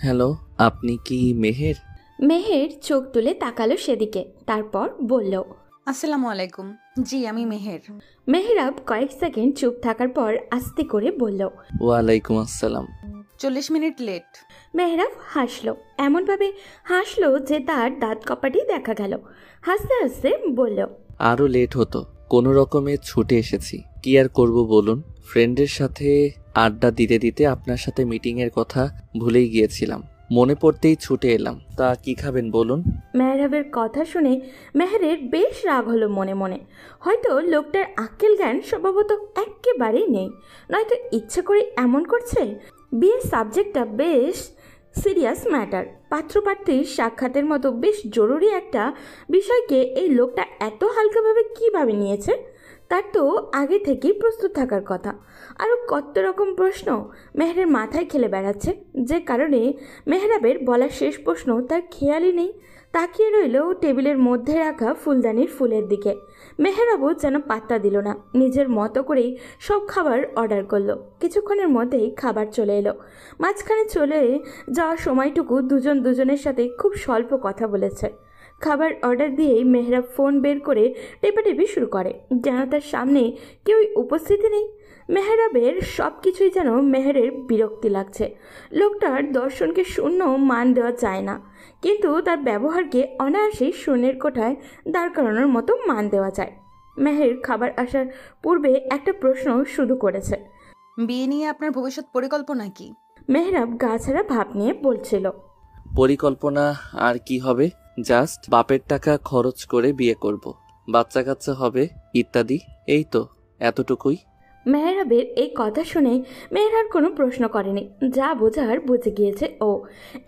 Hello, আপনি কি মেহের? মেহের চোখ তুলে তাকালো সেদিকে, তারপর বলল, আসসালামু আলাইকুম। জি, আমি মেহের। মেহরাব কয়েক সেকেন্ড চুপ থাকার পর আস্তে করে বলল, ওয়ালাইকুম আসসালাম। 40 মিনিট লেট। মেহরাব হাসলো, এমনভাবে হাসলো যে তার দাঁত কপাটি দেখা গেল। হাসতে হাসতে বলল, আরও লেট হতো, কোনো রকমে ছুটে এসেছি। কি আর করব বলুন, ফ্রেন্ডের সাথে আড্ডা দিতে দিতে আপনার সাথে মিটিংয়ের কথা ভুলেই গিয়েছিলাম, মনে পড়তেই ছুটে এলাম। তা কি খাবেন বলুন? মেহরাবের কথা শুনে মেহেরের বেশ রাগ হলো মনে মনে। হয়তো লোকটার আক্কেল জ্ঞান স্বভাবত একেবারেই নেই, নয়তো ইচ্ছে করে এমন করছে। বিয়ের সাবজেক্টটা বেশ সিরিয়াস ম্যাটার, পাত্রপাত্রীর সাক্ষাতের মতো বেশ জরুরি একটা বিষয়কে এই লোকটা এত হালকাভাবে কীভাবে নিয়েছে। তার তো আগে থেকেই প্রস্তুত থাকার কথা। আরও কত রকম প্রশ্ন মেহেরের মাথায় খেলে বেড়াচ্ছে, যে কারণে মেহরাবের বলা শেষ প্রশ্ন তার খেয়ালই নেই। তাকিয়ে রইল টেবিলের মধ্যে রাখা ফুলদানির ফুলের দিকে। মেহরাবও যেন পাত্তা দিল না, নিজের মতো করেই সব খাবার অর্ডার করলো। কিছুক্ষণের মধ্যেই খাবার চলে এলো। মাঝখানে চলে যাওয়ার সময়টুকু দুজন দুজনের সাথে খুব স্বল্প কথা বলেছে। খাবার অর্ডার দিয়েই মেহরাব ফোন বের করে টেপাটেপি শুরু করে, যেন তার সামনে কেউই উপস্থিতি নেই। মেহরাবের সব কিছুই যেন মেহেরের বিরক্তি লাগছে। লোকটার দর্শনকে শূন্য মান দেওয়া যায় না, কিন্তু তার ব্যবহারকে অনায়াসেই শূন্যের কোঠায় দাঁড় করানোর মতো মান দেওয়া যায়। মেহের খাবার আসার পূর্বে একটা প্রশ্ন শুরু করেছে, বিয়ে নিয়ে আপনার ভবিষ্যৎ পরিকল্পনা কি? মেহরাব গা ছাড়া ভাব নিয়ে বলছিল, পরিকল্পনা আর কি হবে, জাস্ট বাপের টাকা খরচ করে বিয়ে করব, বাচ্চা কাচ্চা হবে ইত্যাদি, এই তো, এতটুকুই। মেহরাবের এই কথা শুনে মেহরার কোনো প্রশ্ন করেনি, যা বোঝার বুঝে গিয়েছে ও।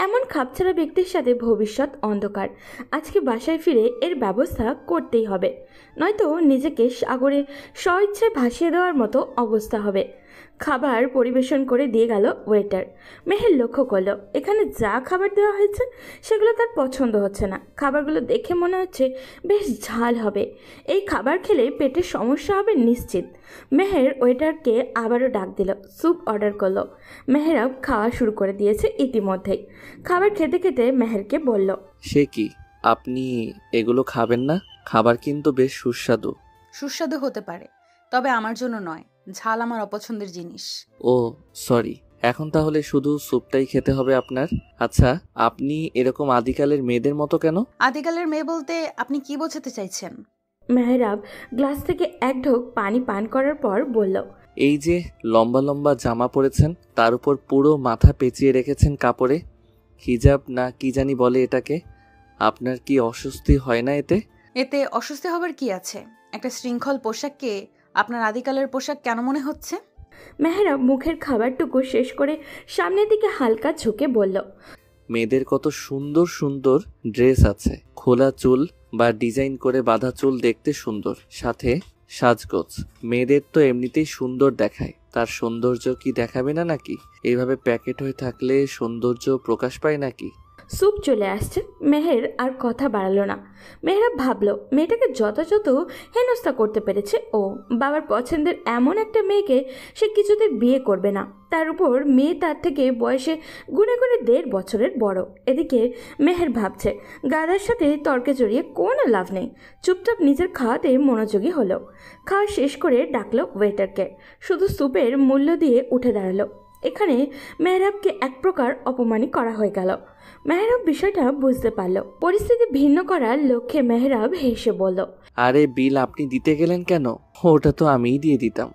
এমন খাপছাড়া ব্যক্তির সাথে ভবিষ্যৎ অন্ধকার। আজকে বাসায় ফিরে এর ব্যবস্থা করতেই হবে, নয়তো নিজেকে সাগরে স্বইচ্ছায় ভাসিয়ে দেওয়ার মতো অবস্থা হবে। খাবার পরিবেশন করে দিয়ে গেল ওয়েটার। মেহের লক্ষ্য করলো এখানে যা খাবার দেওয়া হয়েছে সেগুলো তার পছন্দ হচ্ছে না। খাবারগুলো দেখে মনে হচ্ছে বেশ ঝাল হবে, এই খাবার খেলে পেটের সমস্যা হবে নিশ্চিত। মেহের ওয়েটারকে আবারও ডাক দিল, স্যুপ অর্ডার করলো। মেহরাব খাওয়া শুরু করে দিয়েছে ইতিমধ্যেই। খাবার খেতে খেতে মেহেরকে বলল, সে কি, আপনি এগুলো খাবেন না? খাবার কিন্তু বেশ সুস্বাদু। সুস্বাদু হতে পারে, তবে আমার জন্য নয়। ঝাল আমার অপছন্দের জিনিস। ও সরি, এখন তাহলে শুধু স্যুপটাই খেতে হবে আপনার? আচ্ছা, আপনি এরকম আদিকালের মেয়েদের মতো কেন? আদিকালের মেয়ে বলতে আপনি কি বোঝাতে চাইছেন? মেহরাব গ্লাস থেকে এক ঢোক পানি পান করার পর বলল, এই যে লম্বা লম্বা জামা পরেছেন, তার উপর পুরো মাথা পেঁচিয়ে রেখেছেন কাপড়ে, হিজাব না কি জানি বলে এটাকে, আপনার কি অস্বস্তি হয় না এতে? এতে অস্বস্তি হবার কি আছে? একটা শৃঙ্খল পোশাককে আপনার আদিকালের পোশাক কেন মনে হচ্ছে? মেহরাব মুখের খাবারটুকু শেষ করে সামনের দিকে হালকা ঝুঁকে বলল, মেয়েদের কত সুন্দর সুন্দর ড্রেস আছে, খোলা চুল বা ডিজাইন করে বাঁধা চুল দেখতে সুন্দর, সাথে সাজগোজ। মেয়েদের তো এমনিতেই সুন্দর দেখায়, তার সৌন্দর্য কি দেখাবে না নাকি? এইভাবে প্যাকেট হয়ে থাকলে সৌন্দর্য প্রকাশ পায় নাকি? স্যুপ চলে আসছে। মেহের আর কথা বাড়ালো না। মেহরাব ভাবলো মেয়েটাকে যথাযথ হেনস্থা করতে পেরেছে ও। বাবার পছন্দের এমন একটা মেয়েকে সে কিছুতে বিয়ে করবে না। তার উপর মেয়ে তার থেকে বয়সে গুনে গুনে 1.5 বছরের বড়। এদিকে মেহের ভাবছে গাদার সাথে তর্কে জড়িয়ে কোনো লাভ নেই। চুপচাপ নিজের খাওয়াতে মনোযোগী হলো। খাওয়া শেষ করে ডাকলো ওয়েটারকে, শুধু স্যুপের মূল্য দিয়ে উঠে দাঁড়ালো। এখানে মেহরাবকে এক প্রকার অপমানই করা হয়ে গেল। মেহরাব বিষয়টা বুঝতে পারল। পরিস্থিতি ভিন্ন করার লক্ষ্যে মেহরাব হেসে বলল, আরে বিল আপনি দিতে গেলেন কেন? ওটা তো আমিই দিয়ে দিতাম।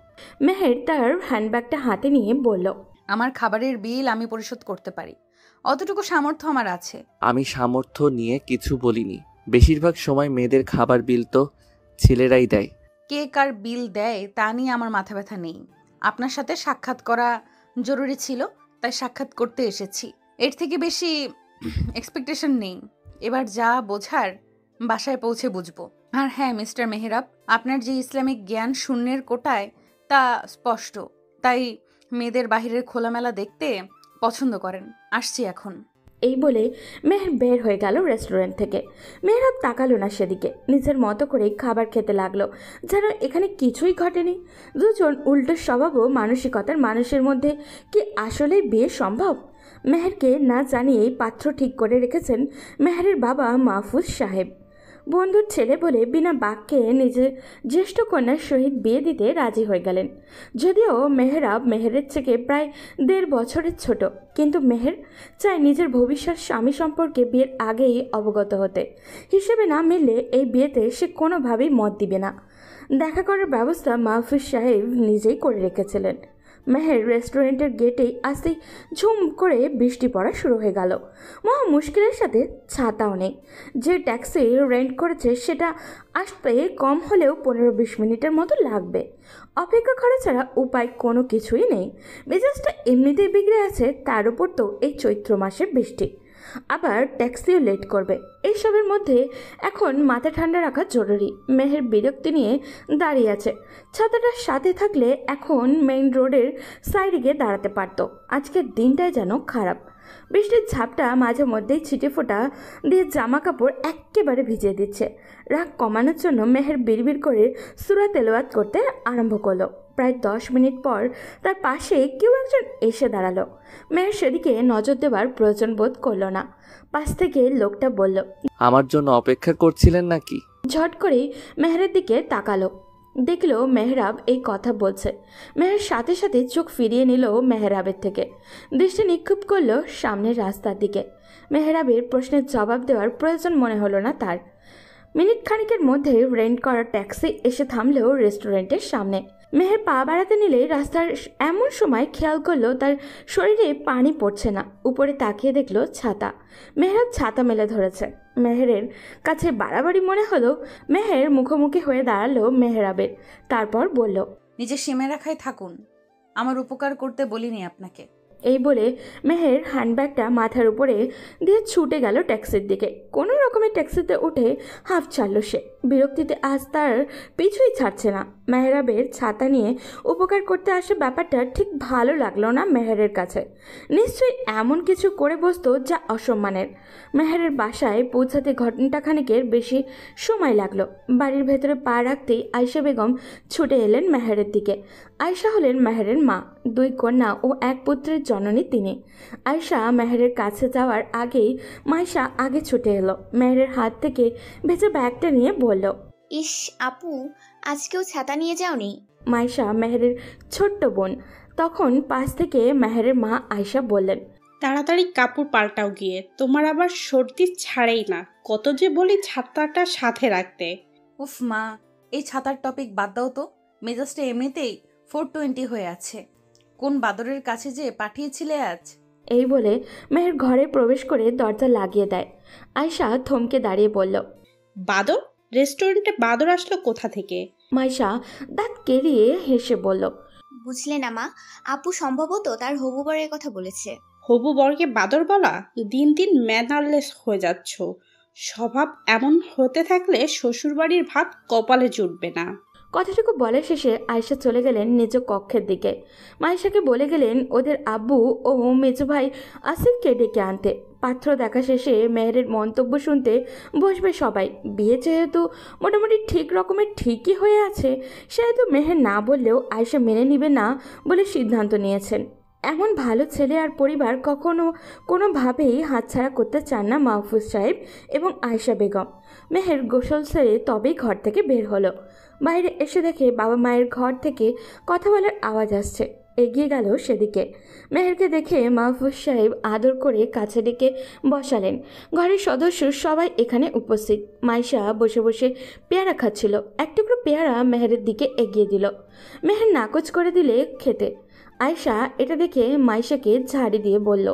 মেহের তার হ্যান্ডব্যাগটা হাতে নিয়ে বলল, আমার খাবারের বিল আমি পরিশোধ করতে পারি, অতটুকু সামর্থ্য আমার আছে। আমি সামর্থ্য নিয়ে কিছু বলিনি, বেশিরভাগ সময় মেয়েদের খাবার বিল তো ছেলেরাই দেয়। কে কার বিল দেয় তা নিয়ে আমার মাথা ব্যথা নেই। আপনার সাথে সাক্ষাৎ করা জরুরি ছিল, তাই সাক্ষাৎ করতে এসেছি। এর থেকে বেশি এক্সপেকটেশন নেই। এবার যা বোঝার বাসায় পৌঁছে বুঝবো। আর হ্যাঁ মিস্টার মেহরাব, আপনার যে ইসলামিক জ্ঞান শূন্যের কোটায় তা স্পষ্ট, তাই মেয়েদের বাহিরের খোলামেলা দেখতে পছন্দ করেন। আসছি এখন। এই বলে মেহের বের হয়ে গেল রেস্টুরেন্ট থেকে। মেহরাব তাকালো না সেদিকে, নিজের মতো করে খাবার খেতে লাগলো যেন এখানে কিছুই ঘটেনি। দুজন উল্টো স্বভাব ও মানসিকতার মানুষের মধ্যে কি আসলে বিয়ে সম্ভব? মেহেরকে না জানিয়েই পাত্র ঠিক করে রেখেছেন মেহেরের বাবা মাহফুজ সাহেব। বন্ধুর ছেলে বলে বিনা বাক্যে নিজের জ্যেষ্ঠ কন্যার সহিত বিয়ে দিতে রাজি হয়ে গেলেন। যদিও মেহরাব মেহেরের থেকে প্রায় 1.5 বছরের ছোট, কিন্তু মেহের চায় নিজের ভবিষ্যৎ স্বামী সম্পর্কে বিয়ের আগেই অবগত হতে। হিসেবে না মিললে এই বিয়েতে সে কোনোভাবেই মত দিবে না। দেখা করার ব্যবস্থা মাহফুজ সাহেব নিজেই করে রেখেছিলেন। মেহের রেস্টুরেন্টের গেটেই আসতেই ঝুম করে বৃষ্টি পড়া শুরু হয়ে গেল। মহা মুশকিলের সাথে ছাতাও নেই। যে ট্যাক্সি রেন্ট করেছে সেটা আসতে কম হলেও 15-20 মিনিটের মতো লাগবে। অপেক্ষা করা ছাড়া উপায় কোনো কিছুই নেই। মেজাজটা এমনিতেই বিগড়ে আছে, তার উপর তো এই চৈত্র মাসের বৃষ্টি, আবার ট্যাক্সিও লেট করবে। এইসবের মধ্যে এখন মাথা ঠান্ডা রাখা জরুরি। মেহের বিরক্তি নিয়ে দাঁড়িয়ে আছে। ছাতাটার সাথে থাকলে এখন মেইন রোডের সাইডে গিয়ে দাঁড়াতে পারত। আজকের দিনটাই যেন খারাপ। বৃষ্টির ঝাপটা মাঝে মধ্যেই ছিটে ফোঁটা দিয়ে জামা কাপড় একেবারে ভিজিয়ে দিচ্ছে। রাগ কমানোর জন্য মেহের বিড়বিড় করে সূরা তেলাওয়াত করতে আরম্ভ করলো। প্রায় 10 মিনিট পর তার পাশে কেউ একজন এসে দাঁড়ালো। মেহের সেদিকে নজর দেওয়ার প্রয়োজন বোধ করল না। পাশ থেকে লোকটা বলল, আমার জন্য অপেক্ষা করছিলেন নাকি? ঝট করেই মেহেরের দিকে তাকালো, দেখলো মেহরাব এই কথা বলছে। মেহের সাথে সাথে চোখ ফিরিয়ে নিল মেহরাবের থেকে, দৃষ্টি নিক্ষেপ করলো সামনের রাস্তার দিকে। মেহরাবের প্রশ্নের জবাব দেওয়ার প্রয়োজন মনে হলো না তার। মিনিট খানিকের মধ্যে রেন্ট করা ট্যাক্সি এসে থামলো রেস্টুরেন্টের সামনে। মেহের পা বাড়াতে নিলে রাস্তার এমন সময় খেয়াল করলো তার শরীরে পানি পড়ছে না। উপরে তাকিয়ে দেখলো ছাতা। মেহরাব ছাতা মেলে ধরেছে। মেহেরের কাছে বাড়াবাড়ি মনে হলো। মেহের মুখোমুখি হয়ে দাঁড়ালো মেহরাবের, তারপর বলল, নিজের সীমা রাখায় থাকুন, আমার উপকার করতে বলিনি আপনাকে। এই বলে মেহের হ্যান্ডব্যাগটা মাথার উপরে দিয়ে ছুটে গেল ট্যাক্সির দিকে। কোনো রকমের ট্যাক্সিতে উঠে হাফ ছাড়ল সে। বিরক্তিতে আজ তার পিছুই ছাড়ছে না। মেহরাবের ছাতা নিয়ে উপকার করতে আসা ব্যাপারটা ঠিক ভালো লাগলো না মেহেরের কাছে। নিশ্চয়ই এমন কিছু করে বসতো যা অসম্মানের। মেহেরের বাসায় পৌঁছাতে ঘণ্টাখানেকের বেশি সময় লাগলো। বাড়ির ভেতরে পা রাখতেই আয়শা বেগম ছুটে এলেন মেহেরের দিকে। আয়শা হলেন মেহেরের মা। 2 কন্যা ও 1 পুত্রের জননী তিনি। আয়শা মেহেরের কাছে যাওয়ার আগেই মাইশা আগে ছুটে এলো। মেহেরের হাত থেকে ভেজা ব্যাগটা নিয়ে বলল, ইস আপু, আজকেও ছাতা নিয়ে যাওনি? মাইশা মেহেরের ছোট্ট বোন। তখন পাশ থেকে মেহেরের মা আয়শা বললেন, তাড়াতাড়ি কাপড় পাল্টাও গিয়ে, তোমার আবার সর্দি ছাড়েই না। কত যে বলি ছাতাটা সাথে রাখতে। উফ মা, এই ছাতার টপিক বাদ দাও তো। মেজাজটা এমনিতেই 420 হয়ে আছে। কোন বাদরের কাছে যে পাঠিয়েছিলে আজ? এই বলে মেহের ঘরে প্রবেশ করে দরজা লাগিয়ে দেয়। আয়শা থমকে দাঁড়িয়ে বলল, বাদর? রেস্টুরেন্টে বাদর আসলো কোথা থেকে? মাইশা দাঁত কেলিয়ে হেসে বলল, বুঝলে না মা, আপু সম্ভবত তার হবু বরের কথা বলেছে। হবু বরকে বাদর বলা? দিন দিন ম্যানারলেস হয়ে যাচ্ছ। স্বভাব এমন হতে থাকলে শ্বশুরবাড়ির ভাত কপালে জুটবে না। কথাটুকু বলা শেষে আয়শা চলে গেলেন নিজ কক্ষের দিকে। মাইশাকে বলে গেলেন ওদের আব্বু ও মেজো ভাই আসিফকে ডেকে আনতে। পাত্র দেখা শেষে মেহেরের মন্তব্য শুনতে বসবে সবাই। বিয়ে যেহেতু মোটামুটি ঠিক রকমের ঠিকই হয়ে আছে, সেহেতু মেহের না বললেও আয়শা মেনে নিবে না বলে সিদ্ধান্ত নিয়েছেন। এমন ভালো ছেলে আর পরিবার কখনো কোনোভাবেই হাতছাড়া করতে চান না মাহফুজ সাহেব এবং আয়শা বেগম। মেহের গোসল সেরে তবেই ঘর থেকে বের হলো। বাইরে এসে দেখে বাবা মায়ের ঘর থেকে কথা বলার আওয়াজ আসছে। এগিয়ে গেল সেদিকে। মেহেরকে দেখে মাহফুজ সাহেব আদর করে কাছে ডেকে বসালেন। ঘরের সদস্য সবাই এখানে উপস্থিত। মাইশা বসে বসে পেয়ারা খাচ্ছিল। এক টুকরো পেয়ারা মেহেরের দিকে এগিয়ে দিল। মেহের নাকচ করে দিলে খেতে। আয়শা এটা দেখে মাইশাকে ঝাড়ি দিয়ে বলল,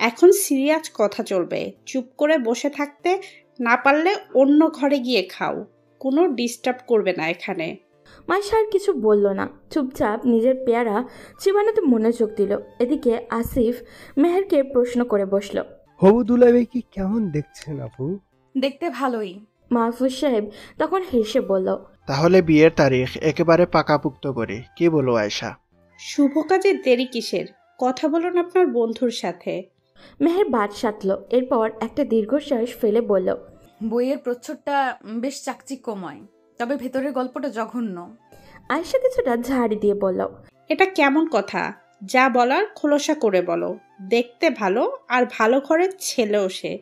এখন সিরিয়াস কথা চলবে। চুপ করে বসে থাকতে না পারলে অন্য ঘরে গিয়ে খাও। কোনো ডিস্টার্ব করবে না এখানে। মাইশা আর কিছু বলল না, চুপচাপ নিজের পেয়ারা চিবানোতে মনোযোগ দিল। এদিকে আসিফ মেহেরকে প্রশ্ন করে বসল, হবু দুলাভাইকে কেমন দেখছেন আপু? দেখতে ভালোই। মাহফুজ সাহেব তখন হেসে বলল, তাহলে বিয়ের তারিখ একেবারে পাকাপুক্ত করে, কি বলো আয়শা? শুভ কাজে দেরি কিসের? কথা বলুন আপনার বন্ধুর সাথে। মেহের বাদ সাধল। এরপর একটা দীর্ঘশ্বাস ফেলে বলল, বইয়ের প্রচ্ছদটা বেশ চাকচিক্যময়, তবে ভেতরের গল্পটা জঘন্য। আয়শা কিছুটা ঝাড়ি দিয়ে বলল, এটা কেমন কথা? যা বলার খোলসা করে বলো। দেখতে ভালো আর ভালো ঘরের ছেলেও সে।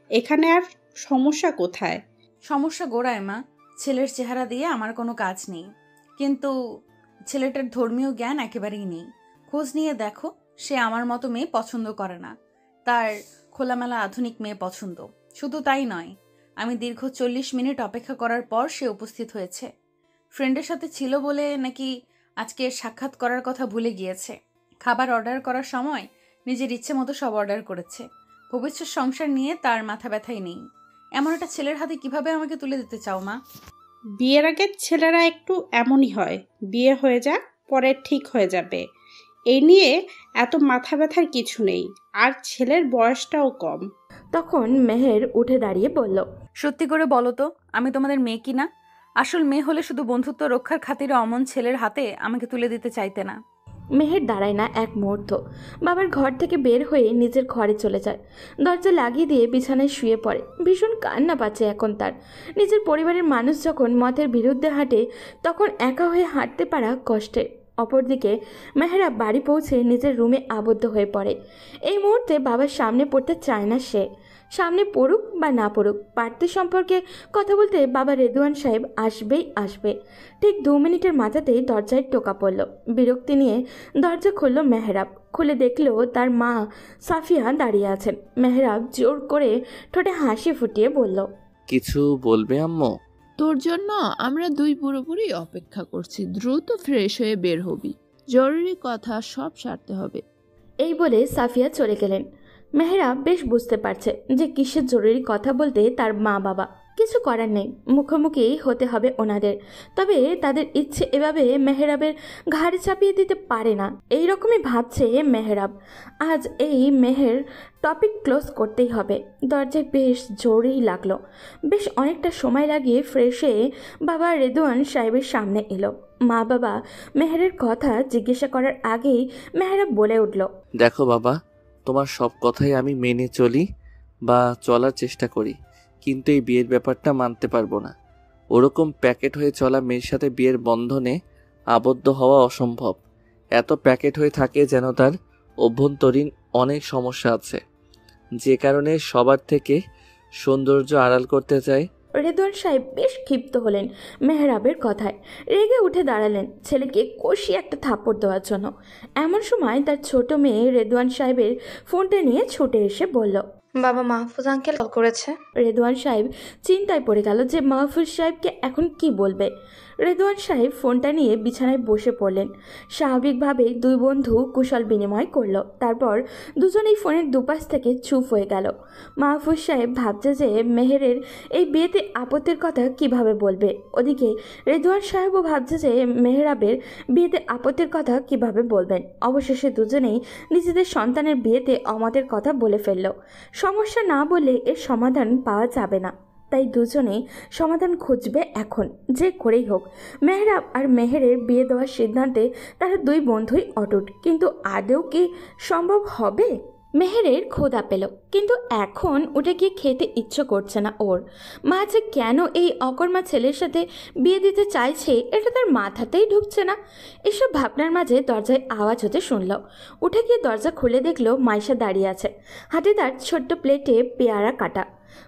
এখানে আর সমস্যা কোথায়? সমস্যা গোড়ায় মা। ছেলের চেহারা দিয়ে আমার কোনো কাজ নেই, কিন্তু ছেলেটার ধর্মীয় জ্ঞান একেবারেই নেই। খোঁজ নিয়ে দেখো, সে আমার মতো মেয়ে পছন্দ করে না, তার খোলামেলা আধুনিক মেয়ে পছন্দ। শুধু তাই নয়, আমি দীর্ঘ 40 মিনিট অপেক্ষা করার পর সে উপস্থিত হয়েছে। ফ্রেন্ডের সাথে ছিল বলে নাকি আজকে সাক্ষাৎ করার কথা ভুলে গিয়েছে। খাবার অর্ডার করার সময় নিজের ইচ্ছে মতো সব অর্ডার করেছে। ভবিষ্যৎ সংসার নিয়ে তার মাথা ব্যথাই নেই। এমন একটা ছেলের হাতে কিভাবে আমাকে তুলে দিতে চাও মা? বিয়ের আগে ছেলেরা একটু এমনই হয়। বিয়ে হয়ে যাক, পরে ঠিক হয়ে যাবে। এই নিয়ে এত মাথা ব্যথার কিছু নেই। আর ছেলের বয়সটাও কম। তখন মেহের উঠে দাঁড়িয়ে বলল, সত্যি করে বলো তো, আমি তোমাদের মেয়ে কি না? আসল মেয়ে হলে শুধু বন্ধুত্ব রক্ষার খাতিরে অমন ছেলের হাতে আমাকে তুলে দিতে চাইতে না। মেহের দাঁড়ায় না এক মুহূর্ত। বাবার ঘর থেকে বের হয়ে নিজের ঘরে চলে যায়। দরজা লাগিয়ে দিয়ে বিছানায় শুয়ে পড়ে। ভীষণ কান্না পাচ্ছে এখন তার। নিজের পরিবারের মানুষ যখন মতের বিরুদ্ধে হাঁটে, তখন একা হয়ে হাঁটতে পারা কষ্টের। অপরদিকে মেহেরা বাড়ি পৌঁছে নিজের রুমে আবদ্ধ হয়ে পড়ে। এই মুহূর্তে বাবার সামনে পড়তে চায় না সে। সামনে পড়ুক বা না পড়ুক, প্রার্থী সম্পর্কে কথা বলতে বাবা রেদওয়ান সাহেব আসবেই আসবে। ঠিক 2 মিনিটের মাথাতেই দরজায় টোকা পড়ল। বিরক্তি নিয়ে দরজা খুলল মেহরাব। খুলে দেখলো তার মা সাফিয়া দাঁড়িয়ে আছেন। মেহরাব জোর করে ঠোঁটে হাসি ফুটিয়ে বলল, কিছু বলবে আম্মু? তোর জন্য আমরা দুই পুরোপুরি অপেক্ষা করছি। দ্রুত ফ্রেশ হয়ে বের হবি, জরুরি কথা সব সারতে হবে। এই বলে সাফিয়া চলে গেলেন। মেহরাব বেশ বুঝতে পারছে যে কিসের জরুরি কথা বলতে তার মা বাবা। কিছু করার নেই, মুখোমুখি হতে হবে ওনাদের। তবে তাদের ইচ্ছে এভাবে মেহরাবের ঘাড়ে চাপিয়ে দিতে পারে না। এই রকমই ভাবছে মেহরাব। আজ এই মেহের টপিক ক্লোজ করতেই হবে। দরজায় বেশ জোরেই লাগলো। বেশ অনেকটা সময় লাগিয়ে ফ্রেশ হয়ে বাবা রেদওয়ান সাহেবের সামনে এলো। মা বাবা মেহেরের কথা জিজ্ঞাসা করার আগেই মেহরাব বলে উঠল, দেখো বাবা, তোমার সব কথাই আমি মেনে চলি বা চলার চেষ্টা করি, কিন্তু এই বিয়ের ব্যাপারটা মানতে পারবো না। ওরকম প্যাকেট হয়ে চলা মেয়ের সাথে বিয়ের বন্ধনে আবদ্ধ হওয়া অসম্ভব। এত প্যাকেট হয়ে থাকে যেন তার অভ্যন্তরীণ অনেক সমস্যা আছে, যে কারণে সবার থেকে সৌন্দর্য আড়াল করতে চায়। রেদওয়ান সাহেব বেশ ক্ষিপ্ত হলেন মেহরাবের কথায়। রেগে উঠে দাঁড়ালেন ছেলেকে কষিয়ে একটা থাপ্পড় দেওয়ার জন্য। এমন সময় তার ছোট মেয়ে রেদওয়ান সাহেবের ফোনটা নিয়ে ছুটে এসে বলল, বাবা মাহফুজ আঙ্কেল কল করেছে। রেদওয়ান সাহেব চিন্তায় পড়ে গেল যে মাহফুজ সাহেবকে এখন কি বলবে। রেদওয়ান সাহেব ফোনটা নিয়ে বিছানায় বসে পড়লেন। স্বাভাবিকভাবে দুই বন্ধু কুশল বিনিময় করলো। তারপর দুজনেই ফোনের দুপাশ থেকে চুপ হয়ে গেল। মাহফুজ সাহেব ভাবছে যে মেহেরের এই বিয়েতে আপত্তির কথা কিভাবে বলবে। ওদিকে রেদওয়ান সাহেবও ভাবছে যে মেহরাবের বিয়েতে আপত্তির কথা কিভাবে বলবেন। অবশেষে দুজনেই নিজেদের সন্তানের বিয়েতে অমতের কথা বলে ফেলল। সমস্যা না বললে এর সমাধান পাওয়া যাবে না, তাই দুজনেই সমাধান খুঁজবে এখন, যে করেই হোক। মেহরাব আর মেহেরের বিয়ে দেওয়ার সিদ্ধান্তে তারা দুই বন্ধুই অটুট। কিন্তু আদৌ কি সম্ভব হবে? মেহেরের ক্ষুধা পেল, কিন্তু এখন উঠে গিয়ে খেতে ইচ্ছে করছে না ওর। মা যে কেন এই অকর্মা ছেলের সাথে বিয়ে দিতে চাইছে এটা তার মাথাতেই ঢুকছে না। এসব ভাবনার মাঝে দরজায় আওয়াজ হতে শুনল। উঠে গিয়ে দরজা খুলে দেখলো মাইশা দাঁড়িয়ে আছে, হাতে তার ছোট্ট প্লেটে পেয়ারা কাটা।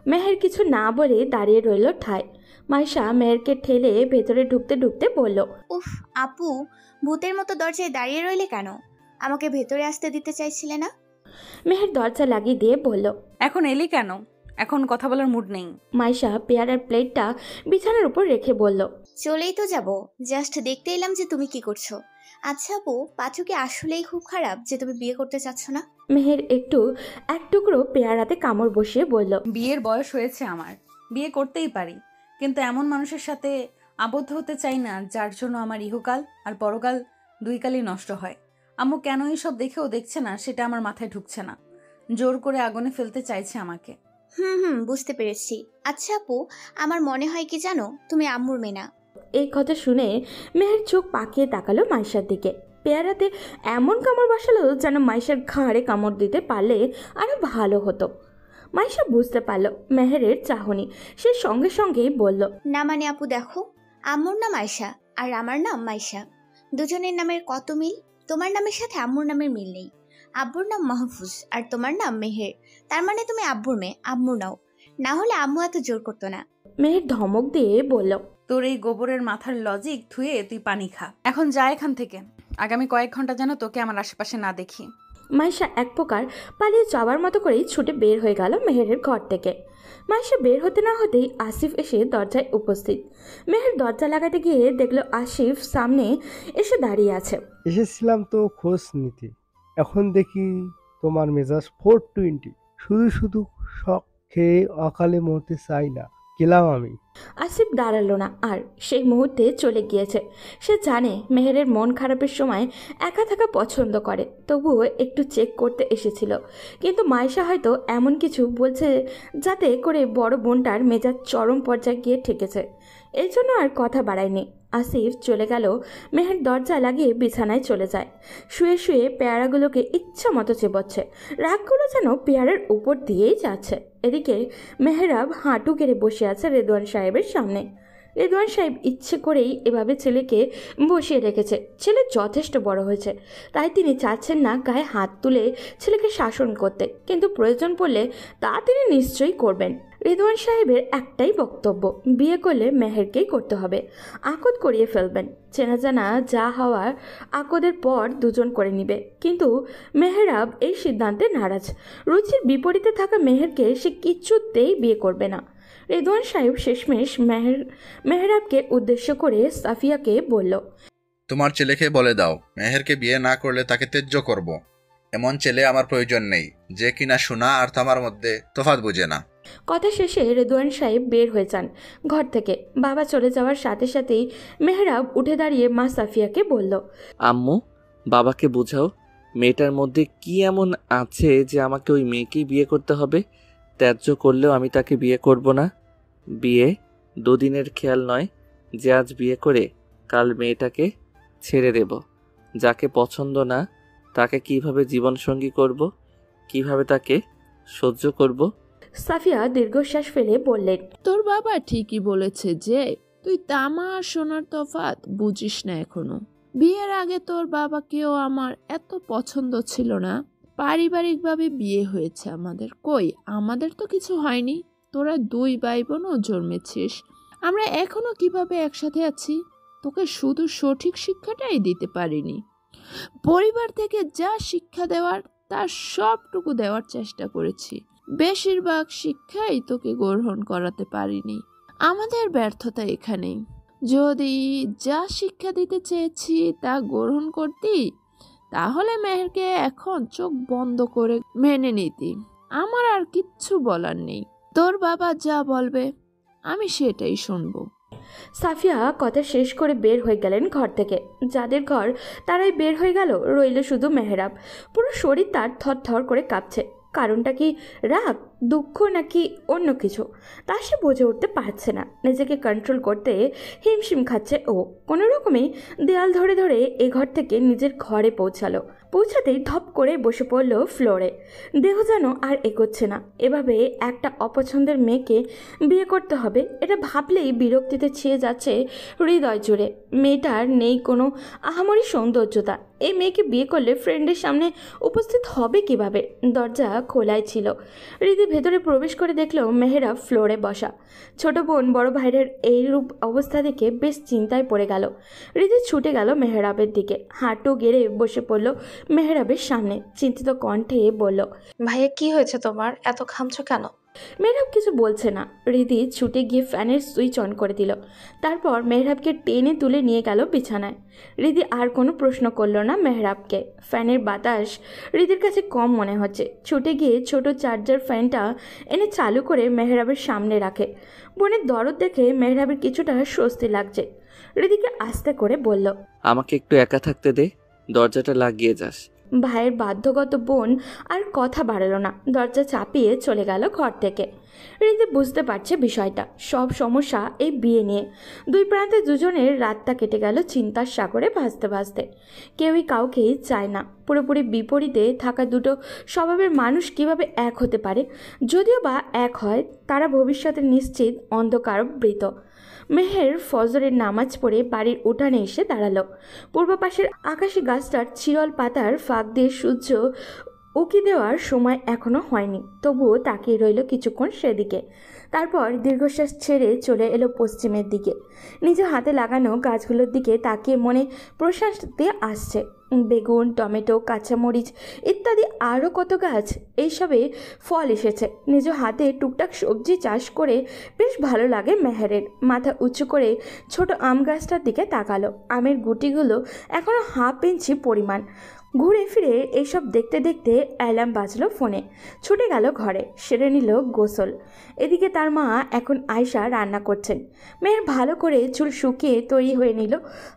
মেহের কিছু না বলে দাঁড়িয়ে রইল ঠায়। মাইশা মেহেরকে ঠেলে ভেতরে ঢুকতে ঢুকতে বলল, উফ আপু, ভূতের মতো দরজায় দাঁড়িয়ে রইলে কেন? আমাকে ভেতরে আসতে দিতে চাইছিলে না? মেহের দরজা লাগিয়ে দিয়ে বলল, এখন এলি কেন? এখন কথা বলার মুড নেই। মাইশা পেয়ারার প্লেটটা বিছানার উপর রেখে বলল, চলেই তো যাব, জাস্ট দেখতে এলাম যে তুমি কি করছো। আচ্ছা আপু, পাঁচু কি আসলেই খুব খারাপ যে তুমি বিয়ে করতে চাচ্ছ না? মেহের এক টুকরো পেয়ারাতে কামড় বসিয়ে বলল, বিয়ের বয়স হয়েছে আমার, বিয়ে করতেই পারি, কিন্তু এমন মানুষের সাথে আবদ্ধ হতে চাই না যার জন্য আমার ইহকাল আর পরকাল দুই কালই নষ্ট হয়। আম্মু কেন এইসব দেখেও দেখছে না সেটা আমার মাথায় ঢুকছে না। জোর করে আগুনে ফেলতে চাইছে আমাকে। বুঝতে পেরেছি। আচ্ছা আপু, আমার মনে হয় কি জানো, তুমি আম্মুর মেয়ে না। এই কথা শুনে মেহের চোখ পাকিয়ে তাকালো মাইশার দিকে। পেয়ারাতে এমন কামড় বসালো যেন মাইশার ঘাড়ে কামড় দিতে পারলে আরো ভালো হতো। মাইশা বুঝতে পারল মেহেরের চাহনি। সে সঙ্গে সঙ্গেই বলল, না মানে আপু দেখো, আম্মুর নাম আয়শা আর আমার নাম মাইশা, দুজনের নামের কত মিল। তোমার নামের সাথে আম্মুর নামের মিল নেই। আব্বুর নাম মাহফুজ আর তোমার নাম মেহের। তার মানে তুমি আব্বুর মেয়ে, আম্মু নাও। না হলে আম্মু এত জোর করতো না। মেহের ধমক দিয়ে বলল, তোর এই গোবরের মাথার লজিক ধুয়ে তুই পানি খা। এখন যা এখান থেকে। আগামী কয়েক ঘন্টা যেন তোকে আমার আশেপাশে না দেখি। মাইশা এক প্রকার পালিয়ে যাওয়ার মতো করেই ছুটে বের হয়ে গেল মেহেরের ঘর থেকে। মাইশা বের হতে না হতেই আসিফ এসে দরজায় উপস্থিত। মেহের দরজা লাগাতে গিয়ে দেখলো আসিফ সামনে এসে দাঁড়িয়ে আছে। এসেছিলাম তো খোঁজ নিতে, এখন দেখি তোমার মেজাজ 420। শুধু শুধু শখ খেয়ে অকালে মরতে চাই না, গেলাম আমি। আসিফ দাঁড়ালো না আর সেই মুহূর্তে চলে গিয়েছে। সে জানে মেহেরের মন খারাপের সময় একা থাকা পছন্দ করে, তবুও একটু চেক করতে এসেছিল। কিন্তু মাইশা হয়তো এমন কিছু বলছে যাতে করে বড় বোনটার মেজাজ চরম পর্যায়ে গিয়ে ঠেকেছে। এই জন্য আর কথা বাড়ায়নি। আসিফ চলে গেল, মেহের দরজা লাগিয়ে বিছানায় চলে যায়। শুয়ে শুয়ে পেয়ারাগুলোকে ইচ্ছা মতো চেপচ্ছে। রাগগুলো যেন পেয়ারের উপর দিয়েই যাচ্ছে। এদিকে মেহরাব হাঁটু গেড়ে বসে আছে রেদওয়ান সাহেবের সামনে। রেদওয়ান সাহেব ইচ্ছে করেই এভাবে ছেলেকে বসিয়ে রেখেছে। ছেলে যথেষ্ট বড় হয়েছে, তাই তিনি চাচ্ছেন না গায়ে হাত তুলে ছেলেকে শাসন করতে, কিন্তু প্রয়োজন পড়লে তা তিনি নিশ্চয়ই করবেন। রেদওয়ান সাহেবের একটাই বক্তব্য, বিয়ে করলে মেহেরকেই করতে হবে, আকদ করিয়ে ফেলবেন। চেনা জানা যা হওয়ার আকদের পর দুজন করে নিবে। কিন্তু মেহরাব এই সিদ্ধান্তে নারাজ। রুচির বিপরীতে থাকা মেহেরকে সে কিছুতেই বিয়ে করবে না। রেদওয়ান সাহেব শেষমেশ মেহরাবকে উদ্দেশ্য করে সাফিয়াকে বলল, তোমার ছেলেকে বলে দাও মেহেরকে বিয়ে না করলে তাকে ত্যায্য করব। এমন ছেলে আমার প্রয়োজন নেই যে কিনা সোনা আর তামার মধ্যে তফাৎ বুঝে না। কথা শেষে রেদওয়ান সাহেব বের হয়ে যান ঘর থেকে। বাবা চলে যাওয়ার সাথে সাথেই মেহরাব উঠে দাঁড়িয়ে মা সাফিয়াকে বলল, আম্মু, বাবাকে বোঝাও মেয়েটার মধ্যে কি এমন আছে যে আমাকে ওই মেয়েকেই বিয়ে করতে হবে। ত্যায্য করলেও আমি তাকে বিয়ে করব না। বিয়ে দুদিনের খেয়াল নয় যে আজ বিয়ে করে কাল মেয়েটাকে ছেড়ে দেব। যাকে পছন্দ না তাকে কিভাবে জীবনসঙ্গী করব, কিভাবে তাকে সহ্য করব। সাফিয়া দীর্ঘশ্বাস ফেলে বললেন, তোর বাবা ঠিকই বলেছে যে তুই তামা আর সোনার তফাৎ বুঝিস না এখনো। বিয়ের আগে তোর বাবাকেও আমার এত পছন্দ ছিল না। পারিবারিকভাবে বিয়ে হয়েছে আমাদের, কই আমাদের তো কিছু হয়নি। তোরা দুই ভাই বোনও জন্মেছিস, আমরা এখনো কিভাবে একসাথে আছি? তোকে শুধু সঠিক শিক্ষাটাই দিতে পারিনি। পরিবার থেকে যা শিক্ষা দেওয়ার তার সবটুকু দেওয়ার চেষ্টা করেছি, বেশিরভাগ শিক্ষাই তোকে গ্রহণ করাতে পারিনি। আমাদের ব্যর্থতা এখানেই। যদি যা শিক্ষা দিতে চেয়েছি তা গ্রহণ করতি, তাহলে মেহেরকে এখন চোখ বন্ধ করে মেনে নিতি। আমার আর কিচ্ছু বলার নেই। তোর বাবা যা বলবে আমি সেটাই শুনবো। সাফিয়া কথা শেষ করে বের হয়ে গেলেন ঘর থেকে। যাদের ঘর তারাই বের হয়ে গেল, রইল শুধু মেহরাব। পুরো শরীর তার থরথর করে কাঁপছে। কারণটা কি রাগ, দুঃখ নাকি অন্য কিছু, তা সে বুঝে উঠতে পারছে না। নিজেকে কন্ট্রোল করতে হিমশিম খাচ্ছে ও। কোনো রকমেই দেয়াল ধরে ধরে এ ঘর থেকে নিজের ঘরে পৌঁছাতেই ধপ করে বসে পড়ল ফ্লোরে। দেহ যেন আর এগোচ্ছে না। এভাবে একটা অপছন্দের মেয়েকে বিয়ে করতে হবে, এটা ভাবলেই বিরক্তিতে ছেয়ে যাচ্ছে হৃদয় জুড়ে। মেয়েটার নেই কোনো আহামরি সৌন্দর্যতা। এই মেয়েকে বিয়ে করলে ফ্রেন্ডের সামনে উপস্থিত হবে কিভাবে? দরজা খোলাই ছিল। হৃদি ভেতরে প্রবেশ করে দেখলো মেহেরাব ফ্লোরে বসা। ছোট বোন বড় ভাইয়ের এইরূপ অবস্থা দেখে বেশ চিন্তায় পড়ে গেল। হৃদি ছুটে গেল মেহেরাবের দিকে, হাঁটু গেড়ে বসে পড়ল মেহেরাবের সামনে। চিন্তিত কণ্ঠে বলল, ভাইয়া কি হয়েছে তোমার? এত ঘামছো কেন? মেহরাব কিছু বলছে না। হৃদি ছুটে গিয়ে ফ্যানের সুইচ অন করে দিল। তারপর মেহরাবকে টেনে তুলে নিয়ে গেল বিছানায়। হৃদি আর কোনো প্রশ্ন করল না মেহরাবকে। ফ্যানের বাতাস হৃদির কাছে কম মনে হচ্ছে। ছুটে গিয়ে ছোট চার্জার ফ্যানটা এনে চালু করে মেহরাবের সামনে রাখে। বোনের দরদ দেখে মেহরাবের কিছুটা স্বস্তি লাগছে। হৃদিকে আস্তে করে বলল, আমাকে একটু একা থাকতে দে, দরজাটা লাগিয়ে যাস। ভাইয়ের বাধ্যগত বোন আর কথা বাড়ালো না, দরজা চাপিয়ে চলে গেল ঘর থেকে। হৃদি বুঝতে পারছে বিষয়টা, সব সমস্যা এই বিয়ে নিয়ে। দুই প্রান্তে দুজনের রাতটা কেটে গেল চিন্তার সাগরে ভাসতে ভাসতে। কেউই কাউকেই চায় না। পুরোপুরি বিপরীতে থাকা দুটো স্বভাবের মানুষ কিভাবে এক হতে পারে? যদিও বা এক হয়, তারা ভবিষ্যতে নিশ্চিত অন্ধকারাবৃত। মেহের ফজরের নামাজ পড়ে বাড়ির উঠানে এসে দাঁড়ালো। পূর্ব পাশের আকাশি গাছটার চিরল পাতার ফাঁক দিয়ে সূর্য উকি দেওয়ার সময় এখনো হয়নি, তবুও তাকিয়ে রইল কিছুক্ষণ সেদিকে। তারপর দীর্ঘশ্বাস ছেড়ে চলে এলো পশ্চিমের দিকে। নিজে হাতে লাগানো গাছগুলোর দিকে তাকিয়ে মনে প্রশান্তি আসছে। বেগুন, টমেটো, কাঁচামরিচ ইত্যাদি আরও কত গাছ, এইসবে ফল এসেছে। নিজ হাতে টুকটাক সবজি চাষ করে বেশ ভালো লাগে মেহেরের। মাথা উঁচু করে ছোট আম গাছটার দিকে তাকালো। আমের গুটিগুলো এখনও হাফ ইঞ্চি পরিমাণ। ঘুরে ফিরে এইসব দেখতে দেখতে অ্যালার্ম বাজলো ফোনে। ছুটে গেল ঘরে, সেরে নিল গোসল। এদিকে তার মা এখন আয়শা রান্না করছেন। মেয়ের ভালো করে চুল শুকিয়ে তৈরি হয়ে নিল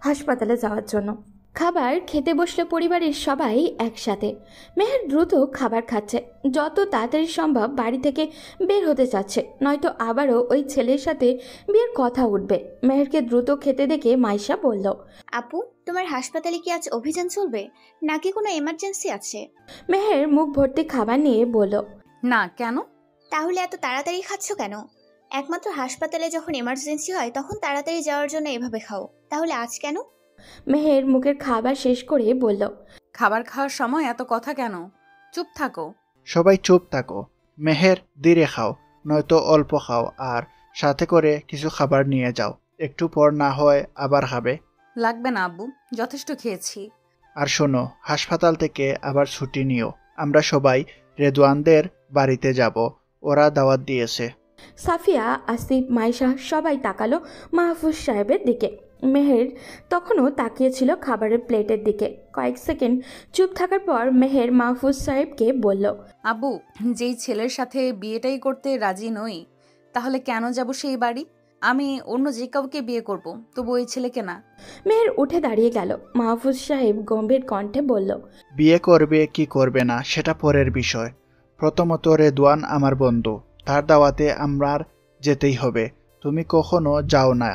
হাসপাতালে যাওয়ার জন্য। খাবার খেতে বসলো পরিবারের সবাই একসাথে। মেহের দ্রুত খাবার খাচ্ছে, যত তাড়াতাড়ি সম্ভব বাড়ি থেকে বের হতে চাচ্ছে, নয়তো আবারও ওই ছেলের সাথে বিয়ের কথা উঠবে। মেহেরকে দ্রুত খেতে দেখে মাইশা বলল, আপু, তোমার হাসপাতালে কি আজ অভিযান চলবে নাকি কোনো এমার্জেন্সি আছে? মেহের মুখ ভর্তি খাবার নিয়ে বলল, না, কেন? তাহলে এত তাড়াতাড়ি খাচ্ছ কেন? একমাত্র হাসপাতালে যখন এমার্জেন্সি হয় তখন তাড়াতাড়ি যাওয়ার জন্য এভাবে খাও, তাহলে আজ কেন? মেহের মুখের খাবার শেষ করে বলল, খাবার খাওয়ার সময় এত কথা কেন? চুপ থাকো। সবাই চুপ থাকো। মেহের, ধীরে খাও, নয়তো অল্প খাও, আর সাথে করে কিছু খাবার নিয়ে যাও। একটু পর না হয় আবার খাবে। লাগবে না আব্বু, যথেষ্ট খেয়েছি। আর শোনো, হাসপাতাল থেকে আবার ছুটি নিও। আমরা সবাই রেদওয়ানদের বাড়িতে যাব, ওরা দাওয়াত দিয়েছে। সাফিয়া, আসিফ, মাইশা সবাই তাকালো মাহফুজ সাহেবের দিকে। মেহের তখনও তাকিয়েছিল খাবারের প্লেটের দিকে। কয়েক সেকেন্ড চুপ থাকার পর মেহের মাহফুজ সাহেবকে বলল, আব্বু, যেই ছেলের সাথে বিয়েটাই করতে রাজি নই, তাহলে কেন যাব সেই বাড়ি? আমি অন্য যে কাউকে বিয়ে করব, তবু ওই ছেলেকে না। মেহের উঠে দাঁড়িয়ে গেল। মাহফুজ সাহেব গম্ভীর কণ্ঠে বলল, বিয়ে করবে কি করবে না সেটা পরের বিষয়। প্রথমত রেদওয়ান আমার বন্ধু, তার দাওয়াতে আমার যেতেই হবে। তুমি কখনো যাও না,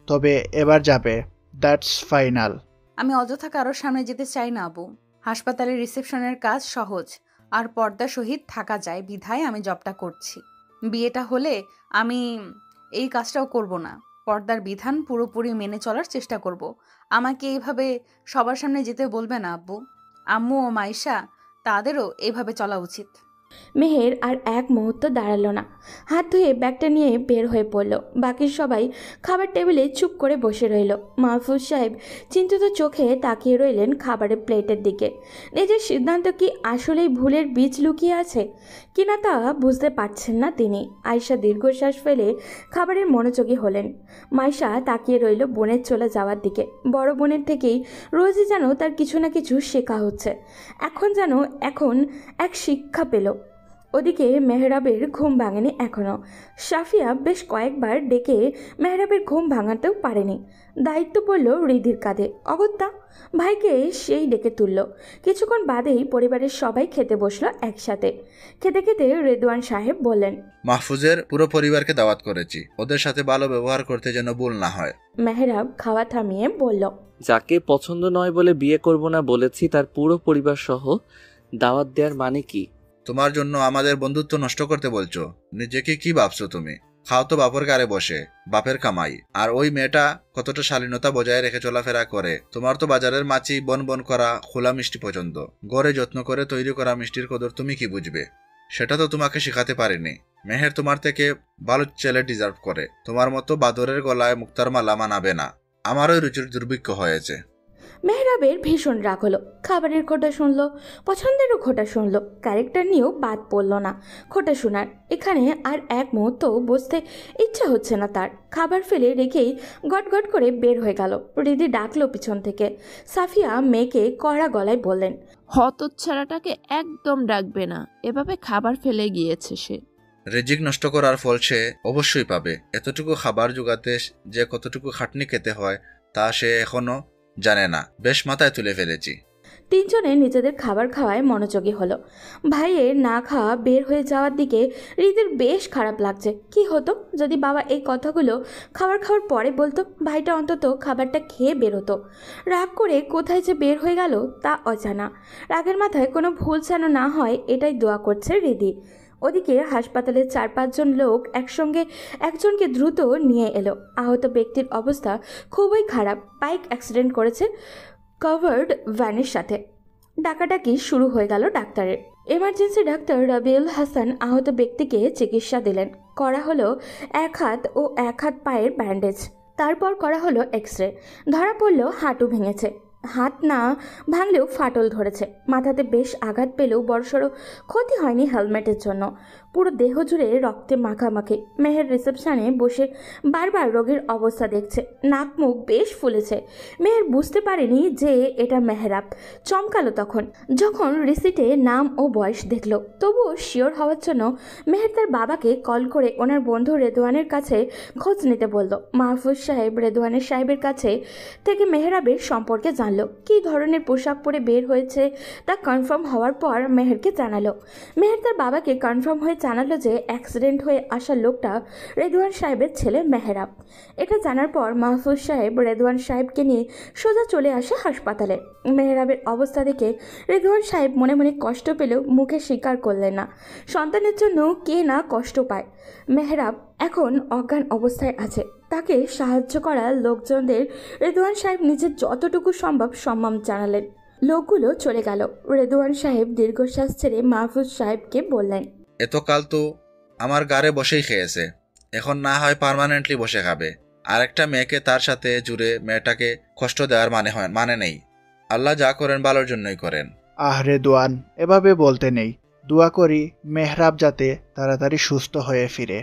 তবে এবার যাবে, দ্যাটস ফাইনাল। আমি অযথা কারোর সামনে যেতে চাই না আবু। হাসপাতালের রিসেপশনের কাজ সহজ আর পর্দা সহিত থাকা যায় বিধায় আমি জবটা করছি। বিয়েটা হলে আমি এই কাজটাও করব না। পর্দার বিধান পুরোপুরি মেনে চলার চেষ্টা করব। আমাকে এইভাবে সবার সামনে যেতে বলবে না আব্বু। আম্মু ও মাইশা, তাদেরও এইভাবে চলা উচিত। মেহের আর এক মুহূর্ত দাঁড়ালো না, হাত ধুয়ে ব্যাগটা নিয়ে বের হয়ে পড়ল। বাকি সবাই খাবার টেবিলে চুপ করে বসে রইল। মাহফুজ সাহেব চিন্তিত চোখে তাকিয়ে রইলেন খাবারের প্লেটের দিকে। নিজের সিদ্ধান্ত কি আসলেই ভুলের বীজ লুকিয়ে আছে কিনা তা বুঝতে পারছেন না তিনি। আয়শা দীর্ঘশ্বাস ফেলে খাবারের মনোযোগী হলেন। মাইশা তাকিয়ে রইল বোনের চলে যাওয়ার দিকে। বড় বোনের থেকেই রোজই যেন তার কিছু না কিছু শেখা হচ্ছে। এখন এক শিক্ষা পেল। ওদিকে মেহরাবের ঘুম ভাঙেনি এখনও। সাফিয়া বেশ কয়েকবার ডেকে মেহরাবের ঘুম ভাঙাতেও পারেনি। দায়িত্ব পড়ল রিদির কাঁধে। অগত্যা ভাইকে সেই ডেকে তুলল। কিছুক্ষণ বাদেই পরিবারের সবাই খেতে বসলো একসাথে। খেতে খেতে রেদওয়ান সাহেব বললেন, মাহফুজের পুরো পরিবারকে দাওয়াত করেছি, ওদের সাথে ভালো ব্যবহার করতে যেন ভুল না হয়। মেহরাব খাওয়া থামিয়ে বলল, যাকে পছন্দ নয় বলে বিয়ে করব না বলেছি তার পুরো পরিবার সহ দাওয়াত দেওয়ার মানে কি? তোমার জন্য আমাদের বন্ধুত্ব নষ্ট করতে বলছো? নিজেকে কি ভাবছো তুমি? খাও তো বাপের গাড়ে বসে, বাপের কামাই। আর ওই মেয়েটা কতটা শালীনতা বজায় রেখে চলাফেরা করে। তোমার তো বাজারের মাছি বন বন করা খোলা মিষ্টি পছন্দ। ঘরে যত্ন করে তৈরি করা মিষ্টির কদর তুমি কি বুঝবে? সেটা তো তোমাকে শেখাতে পারিনি। মেহের তোমার থেকে ভালো ছেলে ডিজার্ভ করে। তোমার মতো বাদরের গলায় মুক্তার মালা মানাবে না। আমারও রুচির দুর্ভিক্ষ হয়েছে। মেহরাবের ভীষণ রাগ হলো। খাবারের খোটা শুনলো, পছন্দেরও খোটা শুনলো, ক্যারেক্টার নিয়েও বাদ পড়ল না খোটা শোনার। এখানে আর এক মুহূর্ত বসতে ইচ্ছা হচ্ছে না তার। খাবার ফেলে রেখেই গটগট করে বের হয়ে গেল। রিদি ডাকলো পিছন থেকে। সাফিয়া মেয়েকে কড়া গলায় বললেন, হতচ্ছাড়াটাকে একদম ডাকবে না, এভাবে খাবার ফেলে গিয়েছে সে। রিজিক নষ্ট করার ফল সে অবশ্যই পাবে। এতটুকু খাবার জোগাতে যে কতটুকু খাটনি খেতে হয় তা সে এখনো জানে না। বেশ মাথায় তুলে ফেলেছি। তিনজনে নিজেদের খাবার খাওয়ায় মনোযোগী হলো। ভাইয়ের না খাওয়া বের হয়ে যাওয়ার দিকে রিদির বেশ খারাপ লাগছে। কি হতো যদি বাবা এই কথাগুলো খাবার খাওয়ার পরে বলতো? ভাইটা অন্তত খাবারটা খেয়ে বেরোতো। রাগ করে কোথায় যে বের হয়ে গেল তা অজানা। রাগের মাথায় কোনো ভুল যেন না হয় এটাই দোয়া করছে রিদি। ওদিকে হাসপাতালের 4-5 জন লোক একসঙ্গে একজনকে দ্রুত নিয়ে এলো। আহত ব্যক্তির অবস্থা খুবই খারাপ, বাইক অ্যাক্সিডেন্ট করেছে কভার্ড ভ্যানের সাথে। ডাকাডাকি শুরু হয়ে গেল ডাক্তারের। এমার্জেন্সি ডাক্তার রবিউল হাসান আহত ব্যক্তিকে চিকিৎসা দিলেন। করা হলো এক হাত ও এক হাত পায়ের ব্যান্ডেজ, তারপর করা হলো এক্স-রে। ধরা পড়ল হাঁটু ভেঙেছে, হাত না ভাঙলেও ফাটল ধরেছে। মাথাতে বেশ আঘাত পেলেও বড়সড় ক্ষতি হয়নি হেলমেটের জন্য। পুরো দেহ জুড়ে রক্তে মাখামাখি। মেহের রিসেপশনে বসে বারবার রোগীর অবস্থা দেখছে, নাক মুখ বেশ ফুলেছে। মেহের বুঝতে পারেনি যে এটা মেহরাব। চমকালো তখন যখন রিসিটে নাম ও বয়স দেখল। তবুও শিওর হওয়ার জন্য মেহের তার বাবাকে কল করে ওনার বন্ধু রেদওয়ানের কাছে খোঁজ নিতে বলল। মাহফুজ সাহেব রেদওয়ানের সাহেবের কাছে থেকে মেহরাবের সম্পর্কে জানলো। কী ধরনের পোশাক পরে বের হয়েছে তা কনফার্ম হওয়ার পর মেহেরকে জানালো। মেহের তার বাবাকে কনফার্ম হয়ে জানালো যে অ্যাক্সিডেন্ট হয়ে আসা লোকটা রেদওয়ান সাহেবের ছেলে মেহরাব। এটা জানার পর মাহফুজ সাহেব রেদওয়ান সাহেবকে নিয়ে সোজা চলে আসে হাসপাতালে। মেহরাবের অবস্থা দেখে রেদওয়ান সাহেব মনে মনে কষ্ট পেলেও মুখে স্বীকার করলেন না। সন্তানের জন্য কে না কষ্ট পায়। মেহরাব এখন অজ্ঞান অবস্থায় আছে, তাকে সাহায্য করা লোকজনদের রেদওয়ান সাহেব নিজের যতটুকু সম্ভব সম্মান জানালেন। লোকগুলো চলে গেল। রেদওয়ান সাহেব দীর্ঘশ্বাস ছেড়ে মাহফুজ সাহেবকে বললেন, এতকাল তো আমার গাড়ে বসেই খেয়েছে, এখন না হয় পার্মানেন্টলি বসে খাবে। আর একটা মেয়েকে তার সাথে জুড়ে মেয়েটাকে কষ্ট দেওয়ার মানে নেই। আল্লাহ যা করেন ভালোর জন্যই করেন। রেদওয়ান, এভাবে বলতে নেই। দোয়া করি মেহরাব যাতে তাড়াতাড়ি সুস্থ হয়ে ফিরে।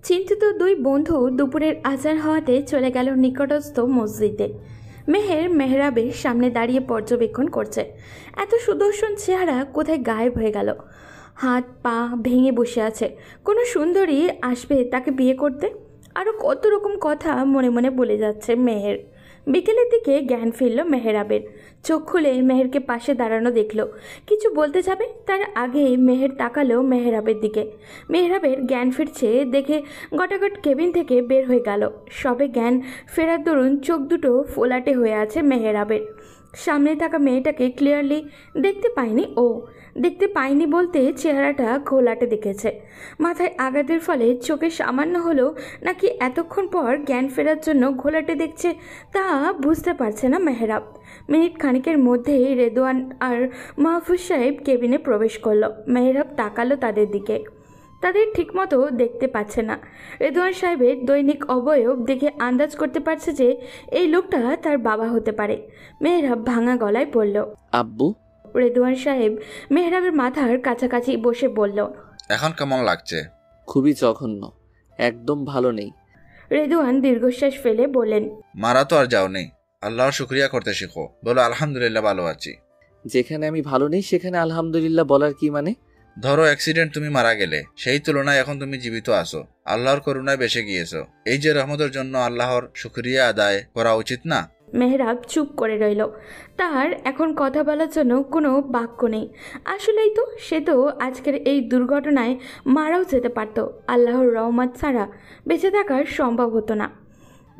চিন্তিত দুই বন্ধু দুপুরের আজান হওয়াতে চলে গেল নিকটস্থ মসজিদে। মেহের মেহরাবের সামনে দাঁড়িয়ে পর্যবেক্ষণ করছে। এত সুদর্শন চেহারা কোথায় গায়েব হয়ে গেল। হাত পা ভেঙে বসে আছে। কোনো সুন্দরী আসবে তাকে বিয়ে করতে। আরও কত রকম কথা মনে মনে বলে যাচ্ছে মেহের। বিকেলের দিকে জ্ঞান ফিরল মেহরাবের। চোখ খুলে মেহেরকে পাশে দাঁড়ানো দেখল। কিছু বলতে যাবে তার আগেই মেহের তাকালো মেহরাবের দিকে। মেহরাবের জ্ঞান ফিরছে দেখে গটাগট কেবিন থেকে বের হয়ে গেল। সবে জ্ঞান ফেরার দরুন চোখ দুটো ফোলাটে হয়ে আছে মেহরাবের। সামনে থাকা মেয়েটাকে ক্লিয়ারলি দেখতে পায়নি বলতে চেহারাটা ঘোলাটে দেখেছে। মাথায় আঘাতের ফলে চোখে সামান্য হলেও নাকি এতক্ষণ পর জ্ঞান ফেরার জন্য ঘোলাটে দেখছে তা বুঝতে পারছে না মেহরাব। মিনিট খানিকের মধ্যেই রেদওয়ান আর মাহফুজ সাহেব কেবিনে প্রবেশ করলো। মেহরাব তাকালো তাদের দিকে, তাদের ঠিকমতো দেখতে পাচ্ছে না। রেদওয়ান সাহেবের দৈনিক অবয়ব দেখে আন্দাজ করতে পারছে যে এই লোকটা তার বাবা হতে পারে। মেহরাব ভাঙা গলায় বলল, আব্বু। রেদওয়ান সাহেব মেহরাবের মাথার কাছাকাছি বসে বলল, এখন কেমন লাগছে? খুবই জঘন্য, একদম ভালো নেই। রেদওয়ান দীর্ঘশ্বাস ফেলে বললেন, মারা তো আর যাও নেই, আল্লাহর শুকরিয়া করতে শিখো। বলো আলহামদুলিল্লাহ ভালো আছি। যেখানে আমি ভালো নেই সেখানে আলহামদুলিল্লাহ বলার কি মানে? ধরো অ্যাক্সিডেন্ট তুমি মারা গেলে, সেই তুলনায় এখন তুমি জীবিত আছো, আল্লাহর করুণায় বেঁচে গিয়েছো। এই যে রহমতের জন্য আল্লাহর শুকরিয়া আদায় করা উচিত না? মেহরাব চুপ করে রইল। তার এখন কথা বলার জন্য কোনো বাক্য নেই। আসলেই তো সে তো আজকের এই দুর্ঘটনায় মারাও যেতে পারত। আল্লাহর রহমত ছাড়া বেঁচে থাকার সম্ভব হতো না।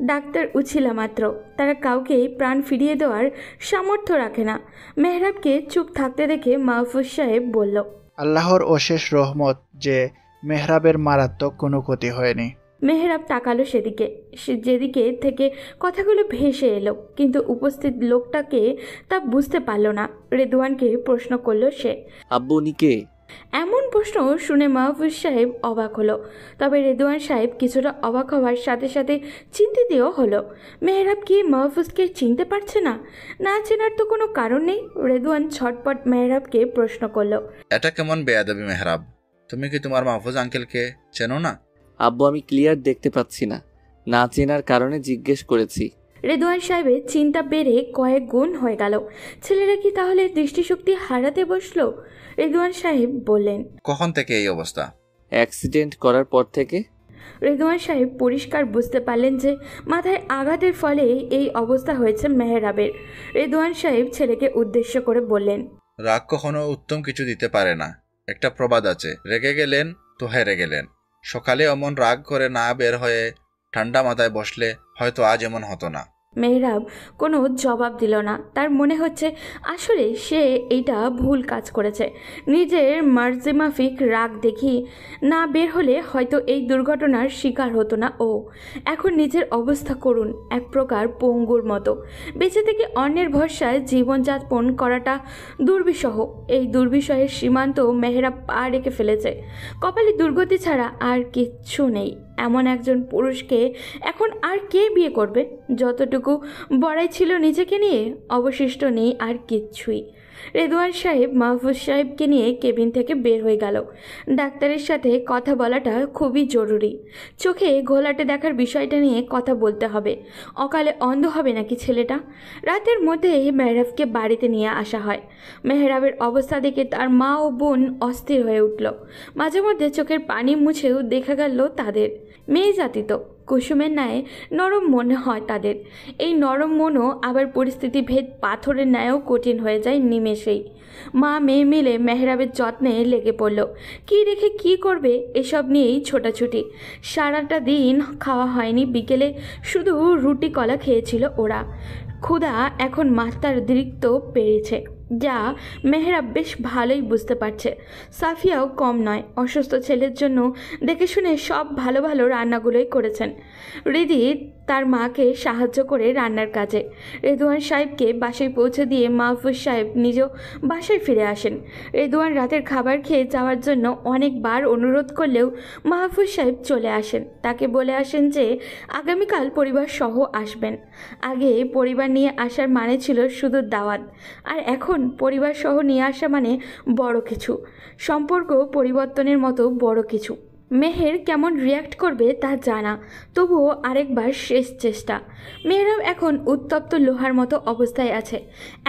ডাক্তার উছিলা মাত্র, তারা কাউকেই প্রাণ ফিরিয়ে দেওয়ার সামর্থ্য রাখে না। মেহরাবকে চুপ থাকতে দেখে মাহফুজ সাহেব বলল, আল্লাহর অশেষ রহমত যে মেহরাবের মারাত্মক কোনো ক্ষতি হয়নি। মেহরাব তাকালো সেদিকে, যেদিকে থেকে কথাগুলো ভেসে এলো, কিন্তু উপস্থিত লোকটাকে তা বুঝতে পারল না। রেদওয়ানকে প্রশ্ন করলো সে, আব্বু উনি কে? এমন প্রশ্ন শুনে মাহফুজ সাহেব অবাক হলো। তবে রেদওয়ান সাহেব কিছুটা অবাক হওয়ার সাথে সাথে চিন্তিতও হলো। মেহরাব কি মাহফুজকে চিনতে পারছে না? না চেনার তো কোনো কারণ নেই। রেদওয়ান ছটপট মেহরাবকে প্রশ্ন করলো, এটা কেমন বেয়াদবি মেহরাব? তুমি কি তোমার মাহফুজ আঙ্কেলকে চেনো না? আব্বু আমি ক্লিয়ার দেখতে পাচ্ছি না, না চেনার কারণে জিজ্ঞেস করেছি। রেদওয়ান সাহেবের চিন্তা বেড়ে কয়েক গুণ হয়ে গেল। ছেলেরা কি তাহলে দৃষ্টিশক্তি হারাতে বসলো? রেদওয়ান সাহেব বললেন, কখন থেকে এই অবস্থা? অ্যাক্সিডেন্ট করার পর থেকে। রেদওয়ান সাহেব পরিষ্কার বুঝতে পারলেন যে মাথায় আঘাতের ফলে এই অবস্থা হয়েছে মেহরাবের। রেদওয়ান সাহেব ছেলেকে উদ্দেশ্য করে বললেন, রাগ কখনো উত্তম কিছু দিতে পারে না। একটা প্রবাদ আছে, রেগে গেলেন তো হেরে গেলেন। সকালে অমন রাগ করে না বের হয়ে ঠান্ডা মাথায় বসলে হয়তো আজ এমন হতো না। মেহরাব কোনো জবাব দিল না। তার মনে হচ্ছে আসলে সে এইটা ভুল কাজ করেছে। নিজের মার্জি মাফিক রাগ দেখি না বের হলে হয়তো এই দুর্ঘটনার শিকার হতো না ও। এখন নিজের অবস্থা করুন, এক প্রকার পঙ্গুর মতো। বেঁচে থেকে অন্যের ভরসায় জীবনযাপন করাটা দুর্বিষহ। এই দুর্বিষহের সীমান্ত মেহরাব পার রেখে ফেলেছে। কপালে দুর্গতি ছাড়া আর কিচ্ছু নেই। এমন একজন পুরুষকে এখন আর কে বিয়ে করবে? যতটুকু বড়াই ছিল নিজেকে নিয়ে, অবশিষ্ট নেই আর কিচ্ছুই। রেদওয়ান সাহেব মাহফুজ সাহেবকে নিয়ে কেবিন থেকে বের হয়ে গেল। ডাক্তারের সাথে কথা বলাটা খুবই জরুরি। চোখে ঘোলাটে দেখার বিষয়টা নিয়ে কথা বলতে হবে। অকালে অন্ধ হবে নাকি ছেলেটা? রাতের মধ্যে মেহরাবকে বাড়িতে নিয়ে আসা হয়। মেহরাবের অবস্থা দেখে তার মা ও বোন অস্থির হয়ে উঠল। মাঝে মধ্যে চোখের পানি মুছেও দেখা গেল তাদের। মেয়ে জাতি তো কুসুমের ন্যায় নরম মনে হয় তাদের। এই নরম মনও আবার পরিস্থিতি ভেদ পাথরের ন্যায়ও কঠিন হয়ে যায় নিমেষেই। মা মেয়ে মিলে মেহরাবের যত্নে লেগে পড়ল। কী রেখে কী করবে এসব নিয়েই ছোটাছুটি। সারাটা দিন খাওয়া হয়নি, বিকেলে শুধু রুটি কলা খেয়েছিল ওরা। ক্ষুধা এখন মাত্রাতিরিক্ত পেরেছে, যা মেহরাব বেশ ভালোই বুঝতে পারছে। সাফিয়াও কম নয়। অসুস্থ ছেলের জন্য দেখে শুনে সব ভালো ভালো রান্নাগুলোই করেছেন। রিদি তার মাকে সাহায্য করে রান্নার কাজে। রেদওয়ান সাহেবকে বাসায় পৌঁছে দিয়ে মাহফুজ সাহেব নিজেও বাসায় ফিরে আসেন। রেদওয়ান রাতের খাবার খেয়ে যাওয়ার জন্য অনেকবার অনুরোধ করলেও মাহফুজ সাহেব চলে আসেন। তাকে বলে আসেন যে আগামীকাল পরিবার সহ আসবেন। আগে পরিবার নিয়ে আসার মানে ছিল শুধু দাওয়াত, আর এখন পরিবার সহ নিয়ে আসা মানে বড় কিছু, সম্পর্ক পরিবর্তনের মতো বড় কিছু। মেহের কেমন রিয়্যাক্ট করবে তা জানা, তবুও আরেকবার শেষ চেষ্টা। মেহরাব এখন উত্তপ্ত লোহার মতো অবস্থায় আছে।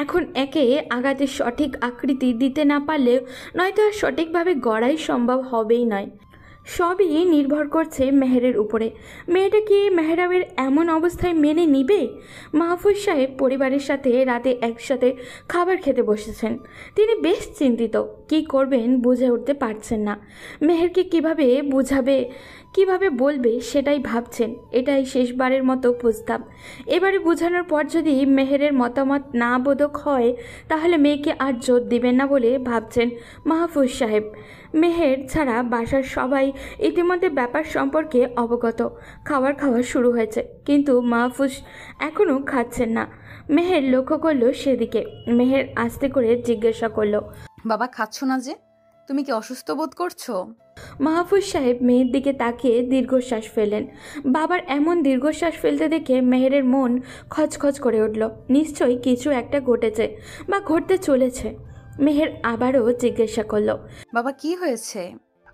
এখন একে আঘাতে সঠিক আকৃতি দিতে না পারলেও নয়তো আর সঠিকভাবে গড়াই সম্ভব হবেই নয়। সবই নির্ভর করছে মেহেরের উপরে। মেয়েটা কি মেহরাবের এমন অবস্থায় মেনে নিবে? মাহফুজ সাহেব পরিবারের সাথে রাতে একসাথে খাবার খেতে বসেছেন। তিনি বেশ চিন্তিত, কি করবেন বুঝে উঠতে পারছেন না। মেহেরকে কিভাবে বুঝাবে, কিভাবে বলবে সেটাই ভাবছেন। এটাই শেষবারের মতো প্রস্তাব। এবারে বোঝানোর পর যদি মেহেরের মতামত না বোধক হয় তাহলে মেয়েকে আর জোর দিবেন না বলে ভাবছেন মাহফুজ সাহেব। মেহের ছাড়া বাসার সবাই ইতিমধ্যে ব্যাপার সম্পর্কে অবগত। খাওয়া শুরু হয়েছে, কিন্তু মাহফুজ এখনও খাচ্ছেন না। মেহের লক্ষ্য করলো সেদিকে। মেহের আস্তে করে জিজ্ঞাসা করলো, বাবা খাচ্ছ না যে? তুমি কি অসুস্থ বোধ করছো? মাহফুজ সাহেব মেয়ের দিকে তাকিয়ে দীর্ঘশ্বাস ফেললেন। বাবার এমন দীর্ঘশ্বাস ফেলতে দেখে মেহেরের মন খচখচ করে উঠল। নিশ্চয়ই কিছু একটা ঘটেছে বা ঘটতে চলেছে। মেহের আবারও জিজ্ঞাসা করলো, বাবা কি হয়েছে?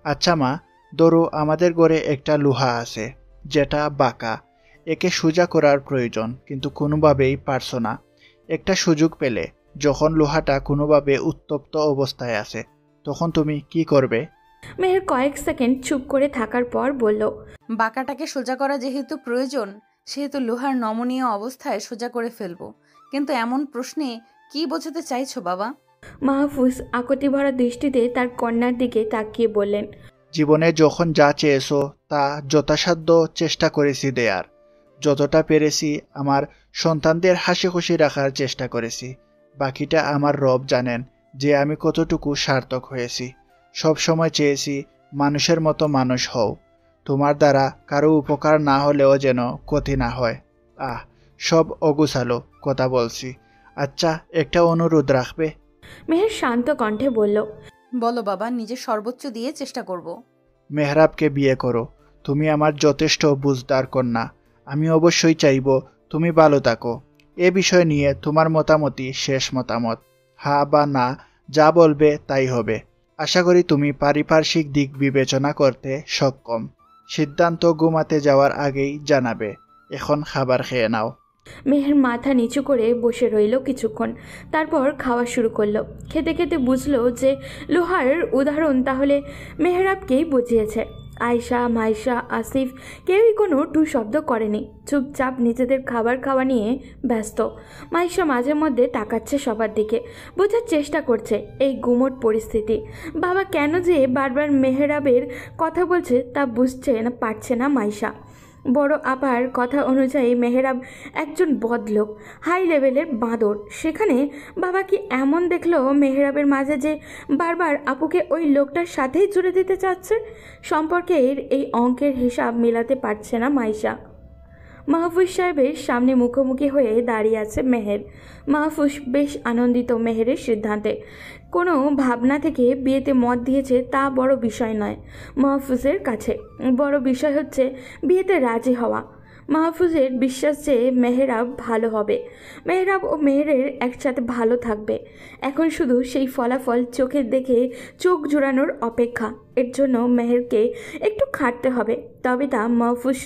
আচ্ছা মা, ধরো আমাদের ঘরে একটা লোহা আছে যেটা বাঁকা। একে সোজা করার প্রয়োজন, কিন্তু কোনোভাবেই পারছো না। একটা সুযোগ পেলে, যখন লোহাটা কোনোভাবে উত্তপ্ত অবস্থায় আছে, তখন তুমি কি করবে? মেহের কয়েক সেকেন্ড চুপ করে থাকার পর বলল, বাঁকাটাকে সোজা করা যেহেতু প্রয়োজন, সেহেতু লোহার নমনীয় অবস্থায় সোজা করে ফেলবো। কিন্তু এমন প্রশ্নে কি বোঝাতে চাইছো বাবা? মাহফুজ আকতি ভরা দৃষ্টিতে তার কন্যার দিকে তাকিয়ে বললেন, জীবনে যখন যা চেয়েছো তা যথাসাধ্য চেষ্টা করেছি দেয়ার। যতটা পেরেছি আমার সন্তানদের হাসি খুশি রাখার চেষ্টা করেছি। বাকিটা আমার রব জানেন যে আমি কতটুকু সার্থক হয়েছি। সব সময় চেয়েছি মানুষের মতো মানুষ হও। তোমার দ্বারা কারো উপকার না হলেও যেন ক্ষতি না হয়। সব অগুছালো কথা বলছি। আচ্ছা, একটা অনুরোধ রাখবে? মেহের শান্ত কণ্ঠে বলল, বলো বাবা, নিজের সর্বোচ্চ দিয়ে চেষ্টা করব। মেহরাবকে বিয়ে করো। তুমি আমার যথেষ্ট বুঝদার কন্যা। আমি অবশ্যই চাইব তুমি ভালো থাকো। এ বিষয় নিয়ে তোমার মতামতই শেষ মতামত। হ্যাঁ বা না, যা বলবে তাই হবে। আশা করি তুমি পারিপার্শ্বিক দিক বিবেচনা করতে সক্ষম। সিদ্ধান্ত ঘুমাতে যাওয়ার আগেই জানাবে। এখন খাবার খেয়ে নাও। মেহের মাথা নিচু করে বসে রইল কিছুক্ষণ, তারপর খাওয়া শুরু করলো। খেতে খেতে বুঝলো যে লোহার উদাহরণ তাহলে মেহরাবকেই বুঝিয়েছে। আয়শা, মাইশা, আসিফ কেউই কোনো টু শব্দ করেনি। চুপচাপ নিজেদের খাবার খাওয়া নিয়ে ব্যস্ত। মাইশা মাঝে মধ্যে তাকাচ্ছে সবার দিকে, বোঝার চেষ্টা করছে এই গুমোট পরিস্থিতি। বাবা কেন যে বারবার মেহরাবের কথা বলছে তা বুঝছে না, পারছে না মাইশা। বড় আপার কথা অনুযায়ী মেহেরাব একজন বদলোক, হাই লেভেলের বাঁদর। সেখানে বাবা কি এমন দেখলো মেহেরাবের মাঝে যে বারবার আপুকে ওই লোকটার সাথেই জুড়ে দিতে চাচ্ছে? সম্পর্কের এই অঙ্কের হিসাব মেলাতে পারছে না মাইশা। মাহফুজ সাহেবের সামনে মুখোমুখি হয়ে দাঁড়িয়ে আছে মেহের। মাহফুজ বেশ আনন্দিত মেহেরের সিদ্ধান্তে। কোনো ভাবনা থেকে বিয়েতে মত দিয়েছে তা বড় বিষয় নয় মাহফুজের কাছে। বড় বিষয় হচ্ছে বিয়েতে রাজি হওয়া। মাহফুজের বিশ্বাস যে মেহেরাব ভালো হবে, মেহেরাব ও মেহেরের একসাথে ভালো থাকবে। এখন শুধু সেই ফলাফল চোখে দেখে চোখ জোড়ানোর অপেক্ষা। এর জন্য মেহেরকে একটু খাটতে হবে, তবে তা মাহফুজ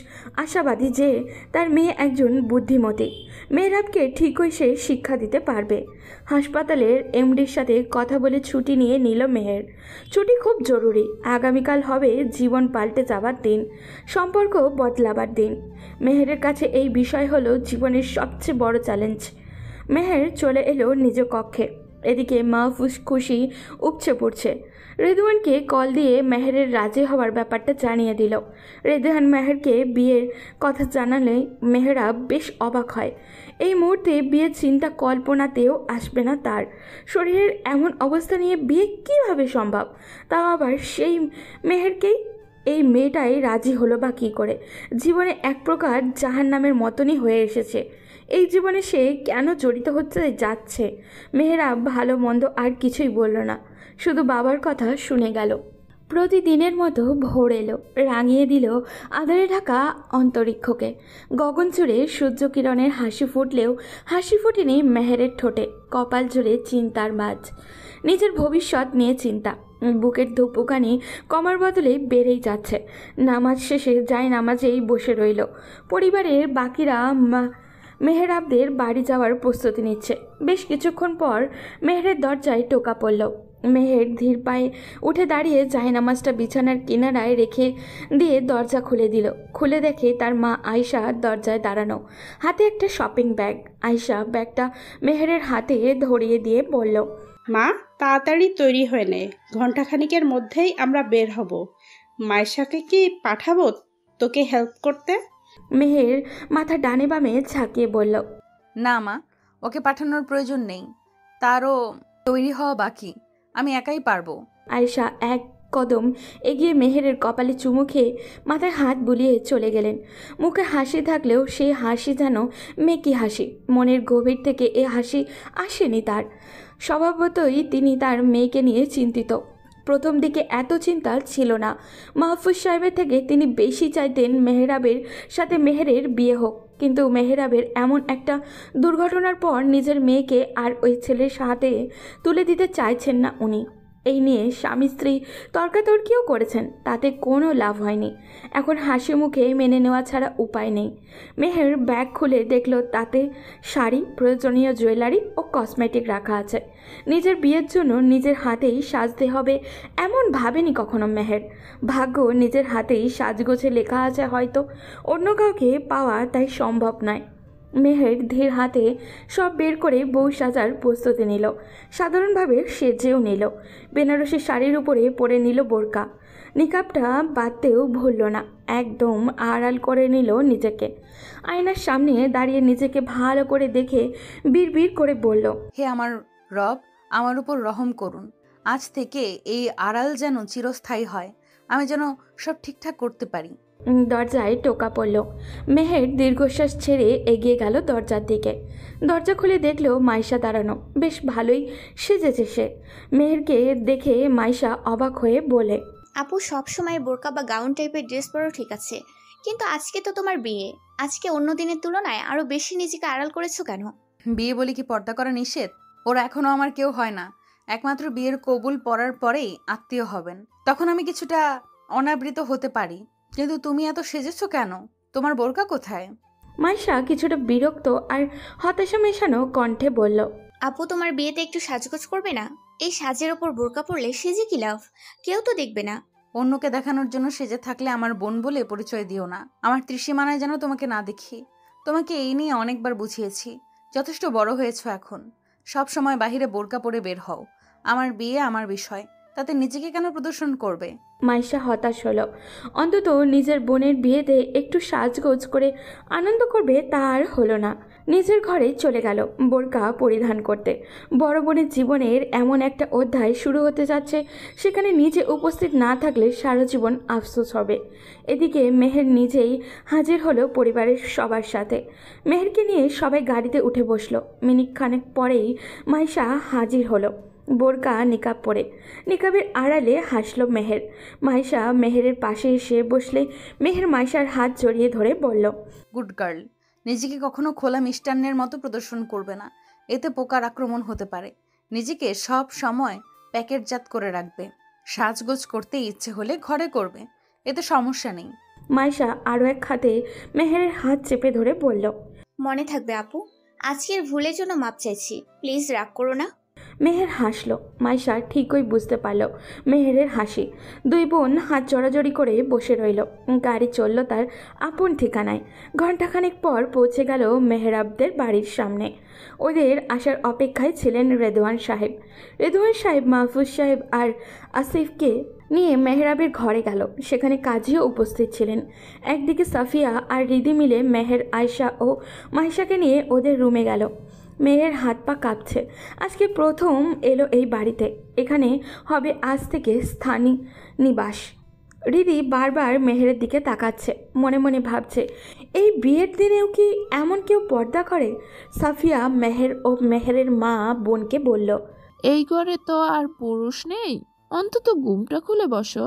আশাবাদী যে তার মেয়ে একজন বুদ্ধিমতী। মেহেরাবকে ঠিকই সে শিক্ষা দিতে পারবে। হাসপাতালের এমডির সাথে কথা বলে ছুটি নিয়ে নিল মেহের। ছুটি খুব জরুরি। আগামীকাল হবে জীবন পাল্টে যাবার দিন, সম্পর্ক বদলাবার দিন। মেহেরের কাছে এই বিষয় হলো জীবনের সবচেয়ে বড় চ্যালেঞ্জ। মেহের চলে এলো নিজ কক্ষে। এদিকে মাহফুজ খুশি উপচে পড়ছে। রেদওয়ানকে কল দিয়ে মেহেরের রাজি হওয়ার ব্যাপারটা জানিয়ে দিল। রেদওয়ান মেহেরকে বিয়ের কথা জানালে মেহেরাব বেশ অবাক হয়। এই মুহূর্তে বিয়ের চিন্তা কল্পনাতেও আসবে না তার। শরীরের এমন অবস্থা নিয়ে বিয়ে কিভাবে সম্ভব, তাও আবার সেই মেহেরকেই? এই মেয়েটাই রাজি হলো বা কী করে? জীবনে এক প্রকার জাহান্নামের মতনই হয়ে এসেছে। এই জীবনে সে কেন জড়িত হতে যাচ্ছে? মেহেরাব ভালো মন্দ আর কিছুই বলল না, শুধু বাবার কথা শুনে গেল। প্রতিদিনের মতো ভোর এলো, রাঙিয়ে দিল আঁধারে ঢাকা অন্তরিক্ষকে। গগন জুড়ে সূর্যকিরণের হাসি ফুটলেও হাসি ফুটেনি মেহেরের ঠোঁটে। কপাল জুড়ে চিন্তার মাঝ, নিজের ভবিষ্যৎ নিয়ে চিন্তা। বুকের ধুকপুকানি কমার বদলে বেড়েই যাচ্ছে। নামাজ শেষে যায় নামাজেই বসে রইল। পরিবারের বাকিরা মেহেরাবদের বাড়ি যাওয়ার প্রস্তুতি নিচ্ছে। বেশ কিছুক্ষণ পর মেহেরের দরজায় টোকা পড়ল। মেহের ধীর পায়ে উঠে দাঁড়িয়ে জায়নামাজটা বিছানার কিনারায় রেখে দিয়ে দরজা খুলে দিল। খুলে দেখে তার মা আয়শা দরজায় দাঁড়ানো, হাতে একটা শপিং ব্যাগ। আয়শা ব্যাগটা মেহেরের হাতে ধরিয়ে দিয়ে বলল, মা, তাড়াতাড়ি তৈরি হয়ে নে, ঘন্টাখানিকের মধ্যেই আমরা বের হব। মাইশাকে কি পাঠাবো তোকে হেল্প করতে? মেহের মাথা ডানে বামে ঝাঁকিয়ে বলল, না মা, ওকে পাঠানোর প্রয়োজন নেই, তারও তৈরি হওয়া বাকি, আমি একাই পারবো। আয়শা এক কদম এগিয়ে মেহেরের কপালে চুমু খেয়ে মাথায় হাত বুলিয়ে চলে গেলেন। মুখে হাসি থাকলেও সেই হাসি যেন মেকি হাসি। মনের গভীর থেকে এ হাসি আসেনি তার। স্বভাবতই তিনি তার মেয়েকে নিয়ে চিন্তিত। প্রথম দিকে এত চিন্তা ছিল না। মাহফুজ সাহেবের থেকে তিনি বেশি চাইতেন মেহেরাবের সাথে মেহেরের বিয়ে হোক, কিন্তু মেহেরাবের এমন একটা দুর্ঘটনার পর নিজের মেয়েকে আর ওই ছেলের সাথে তুলে দিতে চাইছেন না উনি। এই নিয়ে স্বামী স্ত্রী তর্কাতর্কিও করেছেন, তাতে কোনো লাভ হয়নি। এখন হাসি মুখে মেনে নেওয়া ছাড়া উপায় নেই। মেহের ব্যাগ খুলে দেখল তাতে শাড়ি, প্রয়োজনীয় জুয়েলারি ও কসমেটিক রাখা আছে। নিজের বিয়ের জন্য নিজের হাতেই সাজতে হবে এমন ভাবেনি কখনো মেহের। ভাগ্য নিজের হাতেই সাজগোছে লেখা আছে হয়তো, অন্য কাউকে পাওয়া তাই সম্ভব নয়। মেহের ধীর হাতে সব বের করে বউ সাজার প্রস্তুতি নিল। সাধারণভাবে সেজেও নিল। বেনারসি শাড়ির উপরে পরে নিল বোরকা। নিকাবটা বাঁধতেও ভুলল না, একদম আড়াল করে নিল নিজেকে। আয়নার সামনে দাঁড়িয়ে নিজেকে ভালো করে দেখে বিড়বিড় করে বলল, হে আমার রব, আমার উপর রহম করুন। আজ থেকে এই আড়াল যেন চিরস্থায়ী হয়, আমি যেন সব ঠিকঠাক করতে পারি। দরজায় টোকা পড়ল। মেহের দীর্ঘশ্বাস ছেড়ে এগিয়ে গেল দরজার দিকে। দরজা খুলে দেখলো মাইশা দাঁড়ানো। বেশ ভালোই সেজেছে সে। মেহেরকে দেখে মাইশা অবাক হয়ে বলে, আপু, সব সময় বোরকা বা গাউন টাইপের ড্রেস পরো ঠিক আছে, কিন্তু আজকে তো তোমার বিয়ে। আজকে অন্য দিনের তুলনায় আরো বেশি নিজেকে আড়াল করেছো কেন? বিয়ে বলে কি পর্দা করা নিষেধ? ওরা এখনো আমার কেউ হয় না, একমাত্র বিয়ের কবুল পড়ার পরেই আত্মীয় হবেন, তখন আমি কিছুটা অনাবৃত হতে পারি। কিন্তু তুমি এত সেজেছো কেন? তোমার বোরকা কোথায়? মাইশা কিছুটা বিরক্ত আর হতাশা মেশানো কণ্ঠে বলল, আপু, তোমার বিয়েতে একটু সাজগোজ করবে না? এই সাজের ওপর বোরকা পরলে সেজে কি লাভ? কেউ তো দেখবে না। অন্যকে দেখানোর জন্য সেজে থাকলে আমার বোন বলে পরিচয় দিও না। আমার ত্রিসীমানায় যেন তোমাকে না দেখি। তোমাকে এই নিয়ে অনেকবার বুঝিয়েছি, যথেষ্ট বড় হয়েছো এখন। সব সময় বাহিরে বোরকা পরে বের হও। আমার বিয়ে আমার বিষয়, তাতে নিজেকে কেন প্রদর্শন করবে? মাইশা হতাশ হলো। অন্তত নিজের বোনের বিয়েতে একটু সাজগোজ করে আনন্দ করবে তা আর হলো না। নিজের ঘরে চলে গেল বোরকা পরিধান করতে। বড় বোনের জীবনের এমন একটা অধ্যায় শুরু হতে যাচ্ছে, সেখানে নিজে উপস্থিত না থাকলে সারা জীবন আফসোস হবে। এদিকে মেহের নিজেই হাজির হলো পরিবারের সবার সাথে। মেহেরকে নিয়ে সবাই গাড়িতে উঠে বসলো। মিনিট খানেক পরেই মাইশা হাজির হলো, বোরকা নিকাব পরে। নিকাবের আড়ালে হাসল মেহের। মাইশা মেহেরের পাশে এসে বসলে মেহের মাইশার হাত জড়িয়ে ধরে বলল, গুড গার্ল। নিজেকে কখনো খোলা মিষ্টান্নের মতো প্রদর্শন করবে না, এতে পোকার আক্রমণ হতে পারে। নিজেকে সব সময় প্যাকেটজাত করে রাখবে। সাজগোজ করতে ইচ্ছে হলে ঘরে করবে, এতে সমস্যা নেই। মাইশা আরও এক হাতে মেহেরের হাত চেপে ধরে বলল, মনে থাকবে আপু, আজকের ভুলের জন্য মাপ চাইছি, প্লিজ রাগ করো না। মেহের হাসল। মাইশা ঠিকই বুঝতে পারল মেহেরের হাসি। দুই বোন হাত জড়াজড়ি করে বসে রইল। গাড়ি চলল তার আপন ঠিকানায়। ঘণ্টাখানেক পর পৌঁছে গেল মেহরাবদের বাড়ির সামনে। ওদের আসার অপেক্ষায় ছিলেন রেদওয়ান সাহেব। রেদওয়ান সাহেব মাহফুজ সাহেব আর আসিফকে নিয়ে মেহরাবের ঘরে গেল। সেখানে কাজীও উপস্থিত ছিলেন। একদিকে সাফিয়া আর রিদি মিলে মেহের, আয়শা ও মাইশাকে নিয়ে ওদের রুমে গেল। মেয়ের হাত পা কাঁপছে। আজকে প্রথম এলো এই বাড়িতে। এখানে হবে আজ থেকে স্থানীয় নিবাস। রিদি বারবার মেহেরের দিকে তাকাচ্ছে, মনে মনে ভাবছে, এই বিয়ের দিনেও কি এমন কেউ পর্দা করে? সাফিয়া মেহের ও মেহেরের মা বোনকে বলল, এই ঘরে তো আর পুরুষ নেই, অন্তত ঘুমটা খুলে বসো।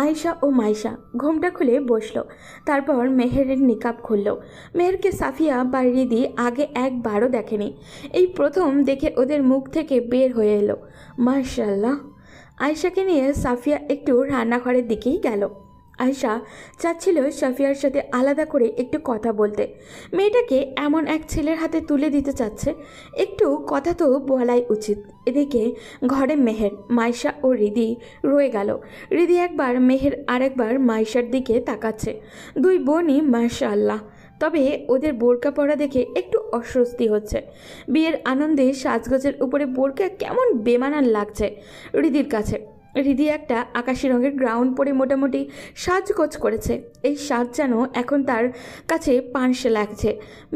আয়শা ও মাইশা ঘোমটা খুলে বসলো। তারপর মেহেরের নিকাব খুলল। মেহেরকে সাফিয়া বা রিদি আগে একবারও দেখেনি। এই প্রথম দেখে ওদের মুখ থেকে বের হয়ে এলো, মাশাআল্লাহ। আয়শাকে নিয়ে সাফিয়া একটু রান্নাঘরের দিকেই গেল। আয়শা চাচ্ছিল সাফিয়ার সাথে আলাদা করে একটু কথা বলতে। মেয়েটাকে এমন এক ছেলের হাতে তুলে দিতে চাচ্ছে, একটু কথা তো বলাই উচিত। এদিকে ঘরে মেহের, মাইশা ও রিদি রয়ে গেল। রিদি একবার মেহের আর একবার মাইশার দিকে তাকাচ্ছে। দুই বোনই মাশাআল্লাহ, তবে ওদের বোরকা পরা দেখে একটু অস্বস্তি হচ্ছে। বিয়ের আনন্দে সাজগোজের উপরে বোরকা কেমন বেমানান লাগছে রিদির কাছে। রিদি একটা আকাশি রঙের গ্রাউন্ড পরে মোটামুটি সাজগোজ করেছে। এই সাজ যেন এখন তার কাছে পানসে লাগছে।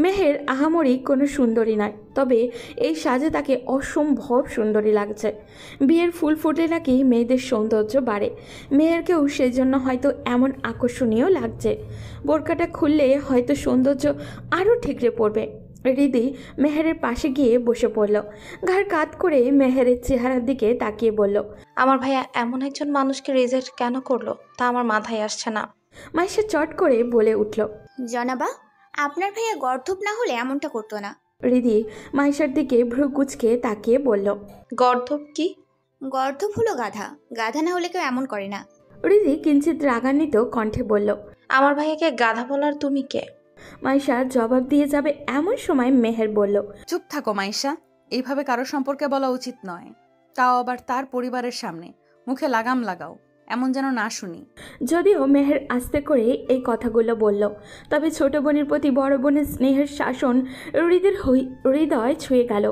মেহের আহামরি কোনো সুন্দরী নয়, তবে এই সাজে তাকে অসম্ভব সুন্দরী লাগছে। বিয়ের ফুল ফুটে নাকি মেয়েদের সৌন্দর্য বাড়ে। মেহেরকেও সেই জন্য হয়তো এমন আকর্ষণীয় লাগছে। বোরকাটা খুললে হয়তো সৌন্দর্য আরও ঠিকরে পড়বে। রিদি মেহেরের পাশে গিয়ে বসে পড়ল। ঘাড় কাত করে মেহেরের চেহারার দিকে তাকিয়ে বলল, আমার ভাইয়া এমন একজন মানুষকে রিজেক্ট কেন করলো তা আমার মাথায় আসছে না। মাইশা চট করে বলে উঠল, জনাবা, আপনার ভাইয়া গর্ধব না হলে এমনটা করতো না। রিদি মাইশার দিকে ভ্রু কুচকে তাকিয়ে বলল, গর্ধব কি? গর্ধব হলো গাধা, গাধা না হলে কেউ এমন করে না। রিদি কিঞ্চিত রাগান্বিত কণ্ঠে বলল, আমার ভাইয়াকে গাধা বলার তুমি কে? মাইশা জবাব দিয়ে যাবে এমন সময় মেহের বলল, চুপ থাকো মাইশা, এইভাবে কারো সম্পর্কে বলা উচিত নয়, তাও আবার তার পরিবারের সামনে। মুখে লাগাম লাগাও, এমন যেন না শুনি। যদিও মেহের আস্তে করে এই কথাগুলো বলল, তবে ছোট বোনের প্রতি বড় বোনের স্নেহের শাসন রিদির হৃদয় ছুঁয়ে গেল।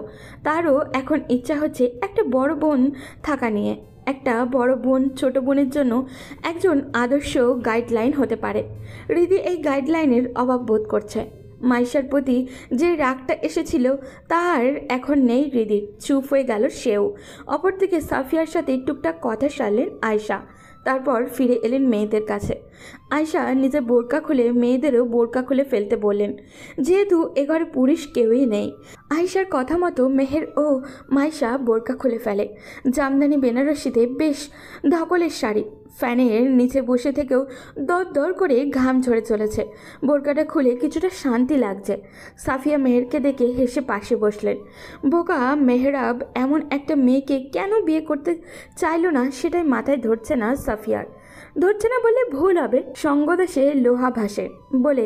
তারও এখন ইচ্ছা হচ্ছে একটা বড় বোন থাকা নিয়ে। একটা বড় বোন ছোট বোনের জন্য একজন আদর্শ গাইডলাইন হতে পারে। রিদি এই গাইডলাইনের অভাব বোধ করছে। মাইশার প্রতি যে রাগটা এসেছিল তার এখন নেই রিদির। চুপ হয়ে গেল সেও। অপরদিকে সাফিয়ার সাথে টুকটাক কথা সারলেন আয়শা। তারপর ফিরে এলেন মেয়েদের কাছে। আয়শা নিজের বোরকা খুলে মেয়েদেরও বোরকা খুলে ফেলতে বললেন, যেহেতু এ ঘরে পুরুষ কেউই নেই। আয়শার কথা মতো মেহের ও মাইশা বোরকা খুলে ফেলে। জামদানি বেনারসিতে বেশ ধকলের শাড়ি। ফ্যানের নিচে বসে থেকেও দর দর করে ঘাম ঝরে চলেছে। বোরকাটা খুলে কিছুটা শান্তি লাগছে। সাফিয়া মেহেরকে দেখে হেসে পাশে বসলেন। বোকা মেহরাব এমন একটা মেয়েকে কেন বিয়ে করতে চাইল না সেটাই মাথায় ধরছে না সাফিয়ার। ধরছে না বলে ভুল হবে, সঙ্গদেশে লোহা ভাসে বলে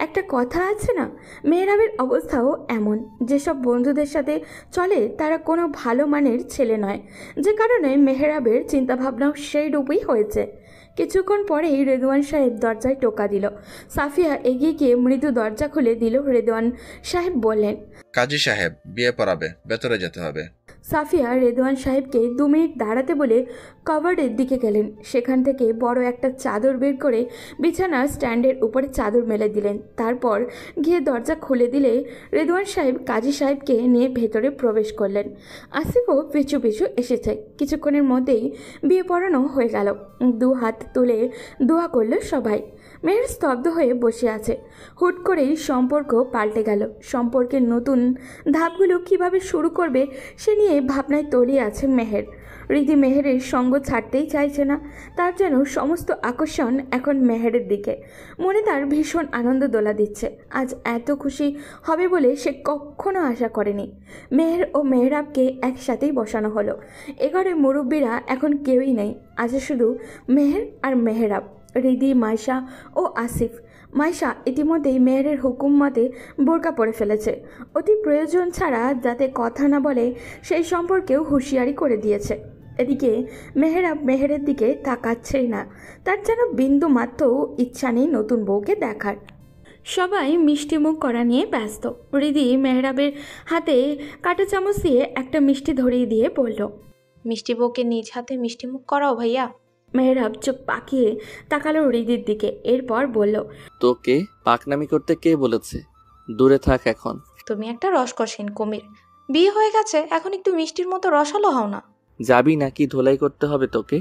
একটা কথা আছে না। মেহরাবের অবস্থাও এমন। যেসব বন্ধুদের সাথে চলে তারা কোনো ভালো মানের ছেলে নয়, যে কারণে মেহরাবের চিন্তাভাবনাও সেই রূপই হয়েছে। কিছুক্ষণ পরেই রেদওয়ান সাহেব দরজায় টোকা দিল। সাফিয়া এগিয়ে গিয়ে মৃদু দরজা খুলে দিল। রেদওয়ান সাহেব বললেন, কাজী সাহেব বিয়ে পড়াবে, ভেতরে যেতে হবে। সাফিয়া রেদওয়ান সাহেবকে 2 মিনিট দাঁড়াতে বলে কভারের দিকে গেলেন। সেখান থেকে বড় একটা চাদর বের করে বিছানার স্ট্যান্ডের উপরে চাদর মেলে দিলেন। তারপর গিয়ে দরজা খুলে দিলে রেদওয়ান সাহেব কাজী সাহেবকে নিয়ে ভেতরে প্রবেশ করলেন। আসিফও পিছু পিছু এসেছে। কিছুক্ষণের মধ্যেই বিয়ে পড়ানো হয়ে গেল। 2 হাত তুলে দোয়া করল সবাই। মেহের স্তব্ধ হয়ে বসে আছে। হুট করেই সম্পর্ক পাল্টে গেল। সম্পর্কের নতুন ধাপগুলো কিভাবে শুরু করবে সে নিয়ে ভাবনায় তলিয়ে আছে মেহের। রিদি মেহেরের সঙ্গ ছাড়তেই চাইছে না। তার যেন সমস্ত আকর্ষণ এখন মেহেরের দিকে। মনে তার ভীষণ আনন্দ দোলা দিচ্ছে। আজ এত খুশি হবে বলে সে কখনো আশা করেনি। মেহের ও মেহরাবকে একসাথেই বসানো হলো। এ ঘরে মুরব্বীরা এখন কেউই নেই। আছে শুধু মেহের আর মেহরাব, রিদি, মাইশা ও আসিফ। মাইশা ইতিমধ্যেই মেহেরের হুকুম মতে বোরকা পরে ফেলেছে। অতি প্রয়োজন ছাড়া যাতে কথা না বলে সেই সম্পর্কেও হুঁশিয়ারি করে দিয়েছে। এদিকে মেহরাব মেহেরের দিকে তাকাচ্ছেই না। তার যেন বিন্দু মাত্র ইচ্ছা নেই নতুন বউকে দেখার। সবাই মিষ্টি মুখ করা নিয়ে ব্যস্ত। রিদি মেহরাবের হাতে কাঁটা চামচ দিয়ে একটা মিষ্টি ধরিয়ে দিয়ে বলল, মিষ্টি বউকে নিজ হাতে মিষ্টি মুখ করাও ভাইয়া। মেহরাব চোখ পাকিয়ে তাকালো রিদির দিকে। এরপর বলল, তোকে পাকনামি করতে কে বলেছে? দূরে থাক এখন। তুমি একটা রসকসীন কুমির। বিয়ে হয়ে গেছে, এখন একটু মিষ্টির মতো রসালো হও না। যাবি নাকি ধোলাই করতে হবে তোকে?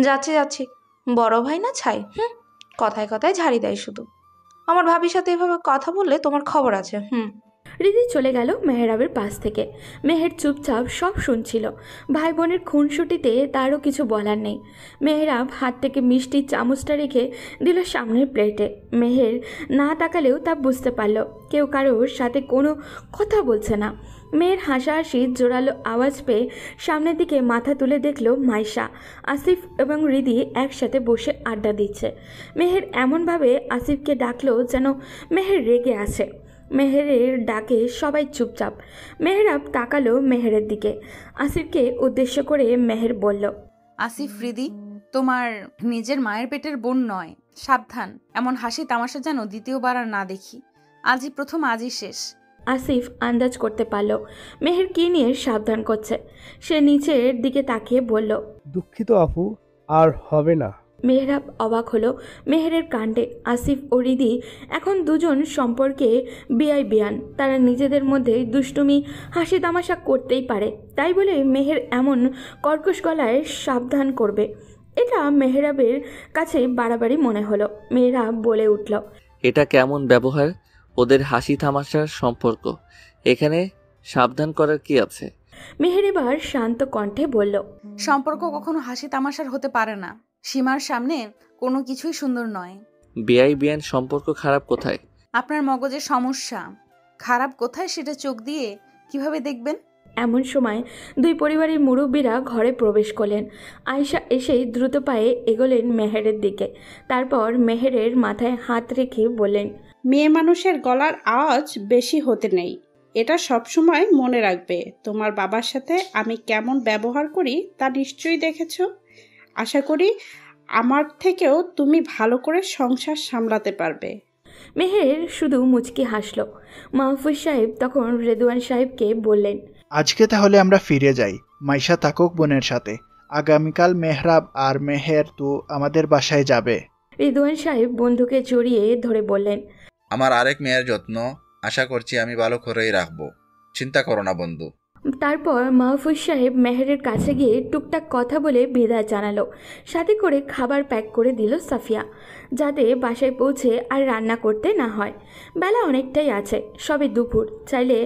যাচ্ছি যাচ্ছি, বড় ভাই না ছাই। কথায় কথায় ঝাড়ি দেয় শুধু। আমার ভাবির সাথে এভাবে কথা বললে তোমার খবর আছে। রিদি চলে গেল মেহরাবের পাশ থেকে। মেহের চুপচাপ সব শুনছিল। ভাই বোনের খুনসুটিতে তারও কিছু বলার নেই। মেহরাব হাত থেকে মিষ্টির চামচটা রেখে দিল সামনের প্লেটে। মেহের না তাকালেও তা বুঝতে পারল কেউ কারোর সাথে কোনো কথা বলছে না। মেয়ের হাসাহাসি জোরালো আওয়াজ পেয়ে সামনের দিকে মাথা তুলে দেখল মাইশা, আসিফ এবং রিদি একসাথে বসে আড্ডা দিচ্ছে। মেহের এমনভাবে আসিফকে ডাকলো যেন মেহের রেগে আছে। মেহেরের ডাকে সবাই চুপচাপ। মেহরাব তাকালো মেহেরের দিকে। আসিফকে উদ্দেশ্য করে মেহের বলল, আসিফ, রিদি তোমার নিজের মায়ের পেটের বোন নয়, সাবধান। এমন হাসি তামাশা যেন দ্বিতীয়বার আর না দেখি। আজই প্রথম, আজই শেষ। আসিফ আন্দাজ করতে পারল মেহের কি নিয়ে সাবধান করছে। সে নিচের দিকে তাকিয়ে বলল, দুঃখিত আপু, আর হবে না। মেহরাব অবাক হলো মেহেরের কাণ্ডে। আসিফ ও রিদি এখন দুজন সম্পর্কে বিয়ান। তারা নিজেদের মধ্যে দুষ্টুমি হাসি তামাশা করতেই পারে, তাই বলে মেহের এমন কর্কশ গলায় সাবধান করবে, এটা মেহরাবের কাছে বাড়াবাড়ি মনে হলো। মেহরাব বলে উঠল, এটা কেমন ব্যবহার? ওদের হাসি তামাশার সম্পর্ক, এখানে সাবধান করার কি আছে? মেহের এবার শান্ত কণ্ঠে বলল, সম্পর্ক কখনো হাসি তামাশার হতে পারে না। সীমার সামনে কোনো কিছুই সুন্দর নয়। বিয়ান সম্পর্ক খারাপ কোথায়? আপনার মগজের সমস্যা। খারাপ কোথায় সেটা চোখ দিয়ে কিভাবে দেখবেন? এমন সময় 2 পরিবারের মুরব্বীরা ঘরে প্রবেশ করলেন। আয়েশা এসেই দ্রুত পায়ে এগোলেন মেহেরের দিকে। তারপর মেহেরের মাথায় হাত রেখে বললেন, মেয়ে মানুষের গলার আওয়াজ বেশি হতে নেই, এটা সবসময় মনে রাখবে। তোমার বাবার সাথে আমি কেমন ব্যবহার করি তা নিশ্চয়ই দেখেছ। আশা করি আমার থেকেও তুমি ভালো করে সংসার সামলাতে পারবে। মেহের শুধু মুচকি হাসল। মাহফুজ সাহেব তখন রেদওয়ান সাহেবকে বললেন, আজকে তাহলে আমরা ফিরে যাই। মাইশা থাকুক বোনের সাথে। আগামীকাল মেহরাব আর মেহের তো আমাদের বাসায় যাবে। রেদওয়ান সাহেব বন্ধুকে জড়িয়ে ধরে বললেন, আমার আরেক মেয়ের যত্ন আশা করছি আমি ভালো করেই রাখবো। চিন্তা করো না বন্ধু। তারপর মাহফুজ সাহেব মেহেরের কাছে গিয়ে টুকটাক কথা বলে বিদায় জানালো। সাথে করে খাবার প্যাক করে দিল সাফিয়া, যাতে বাসায় পৌঁছে আর রান্না করতে না হয়। বেলা অনেকটাই আছে, সবে দুপুর। চাইলে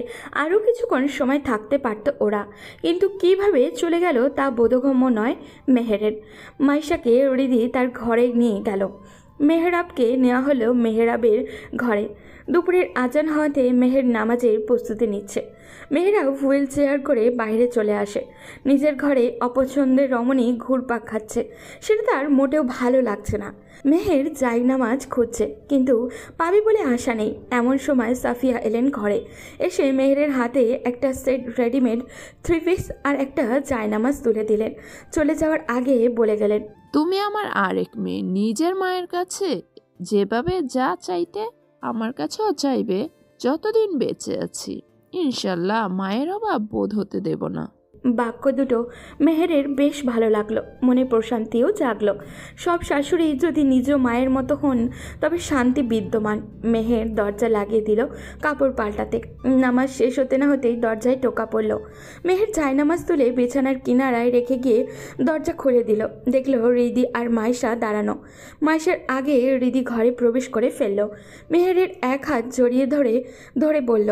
আরও কিছুক্ষণ সময় থাকতে পারত ওরা, কিন্তু কিভাবে চলে গেল তা বোধগম্য নয় মেহেরের। মাইশাকে রিদি তার ঘরে নিয়ে গেল। মেহরাবকে নেওয়া হলো মেহরাবের ঘরে। দুপুরের আজান হওয়াতে মেহের নামাজের প্রস্তুতি নিচ্ছে। মেহরাব হুইল চেয়ার করে বাইরে চলে আসে। নিজের ঘরে অপছন্দের রমণী ঘুরপাক খাচ্ছে, সেটা তার মোটেও ভালো লাগছে না। মেহের জায়নামাজ খুঁজছে, কিন্তু পাবে বলে আশা নেই। এমন সময় সাফিয়া এলেন ঘরে। এসে মেহেরের হাতে একটা সেট রেডিমেড 3 পিস আর একটা জায়নামাজ তুলে দিলেন। চলে যাওয়ার আগে বলে গেলেন, তুমি আমার আরেক মেয়ে, নিজের মায়ের কাছে যেভাবে যা চাইতে আমার কাছেও চাইবে যতদিন বেঁচে আছি। ইনশাল্লাহ মায়ের অভাব বোধ হতে দেব না। বাক্য দুটো মেহেরের বেশ ভালো লাগলো, মনে প্রশান্তিও জাগলো। সব শাশুড়ি যদি নিজ মায়ের মতো হন তবে শান্তি বিদ্যমান। মেহের দরজা লাগিয়ে দিল কাপড় পাল্টাতে। নামাজ শেষ হতে না হতেই দরজায় টোকা পড়ল। মেহের জায়নামাজ তুলে বিছানার কিনারায় রেখে গিয়ে দরজা খুলে দিল। দেখল রিদি আর মাইশা দাঁড়ানো। মাইশার আগে রিদি ঘরে প্রবেশ করে ফেলল। মেহেরের এক হাত জড়িয়ে ধরে ধরে বলল,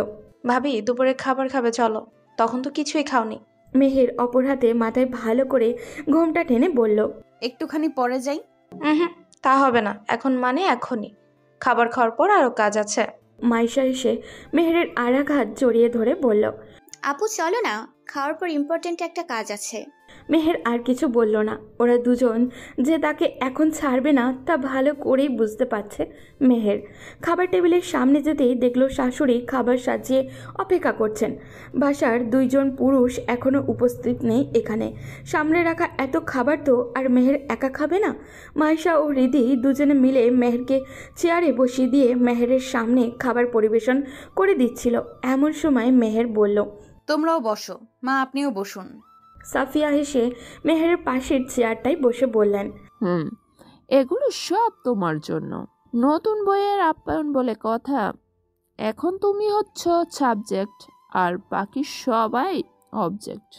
ভাবি দুপুরে খাবার খাবে চলো, তখন তো কিছুই খাওনি। মেহের অপর হাতে মাথায় ভালো করে ঘোমটা টেনে বলল, একটুখানি পরে যাই। হুম, তা হবে না, এখন মানে এখনই, খাবার খাওয়ার পর আরও কাজ আছে। মাইশা এসে মেহেরের আর এক হাত জড়িয়ে ধরে বলল, আপু চলো না, খাওয়ার পর ইম্পর্টেন্ট একটা কাজ আছে। মেহের আর কিছু বলল না। ওরা দুজন যে তাকে এখন ছাড়বে না তা ভালো করেই বুঝতে পারছে মেহের। খাবার টেবিলের সামনে যেতেই দেখল শাশুড়ি খাবার সাজিয়ে অপেক্ষা করছেন। বাসার দুইজন পুরুষ এখনও উপস্থিত নেই এখানে। সামনে রাখা এত খাবার তো আর মেহের একা খাবে না। মাইশা ও রিদি দুজনে মিলে মেহেরকে চেয়ারে বসিয়ে দিয়ে মেহেরের সামনে খাবার পরিবেশন করে দিচ্ছিল। এমন সময় মেহের বলল, তোমরাও বসো, মা আপনিও বসুন। সাফিয়া হেসে মেহেরের পাশের চেয়ারটায় বসে বললেন, এগুলো সব তোমার জন্য। নতুন বইয়ের আপ্যায়ন বলে কথা, এখন তুমি হচ্ছ সাবজেক্ট আর বাকি সবাই অবজেক্ট।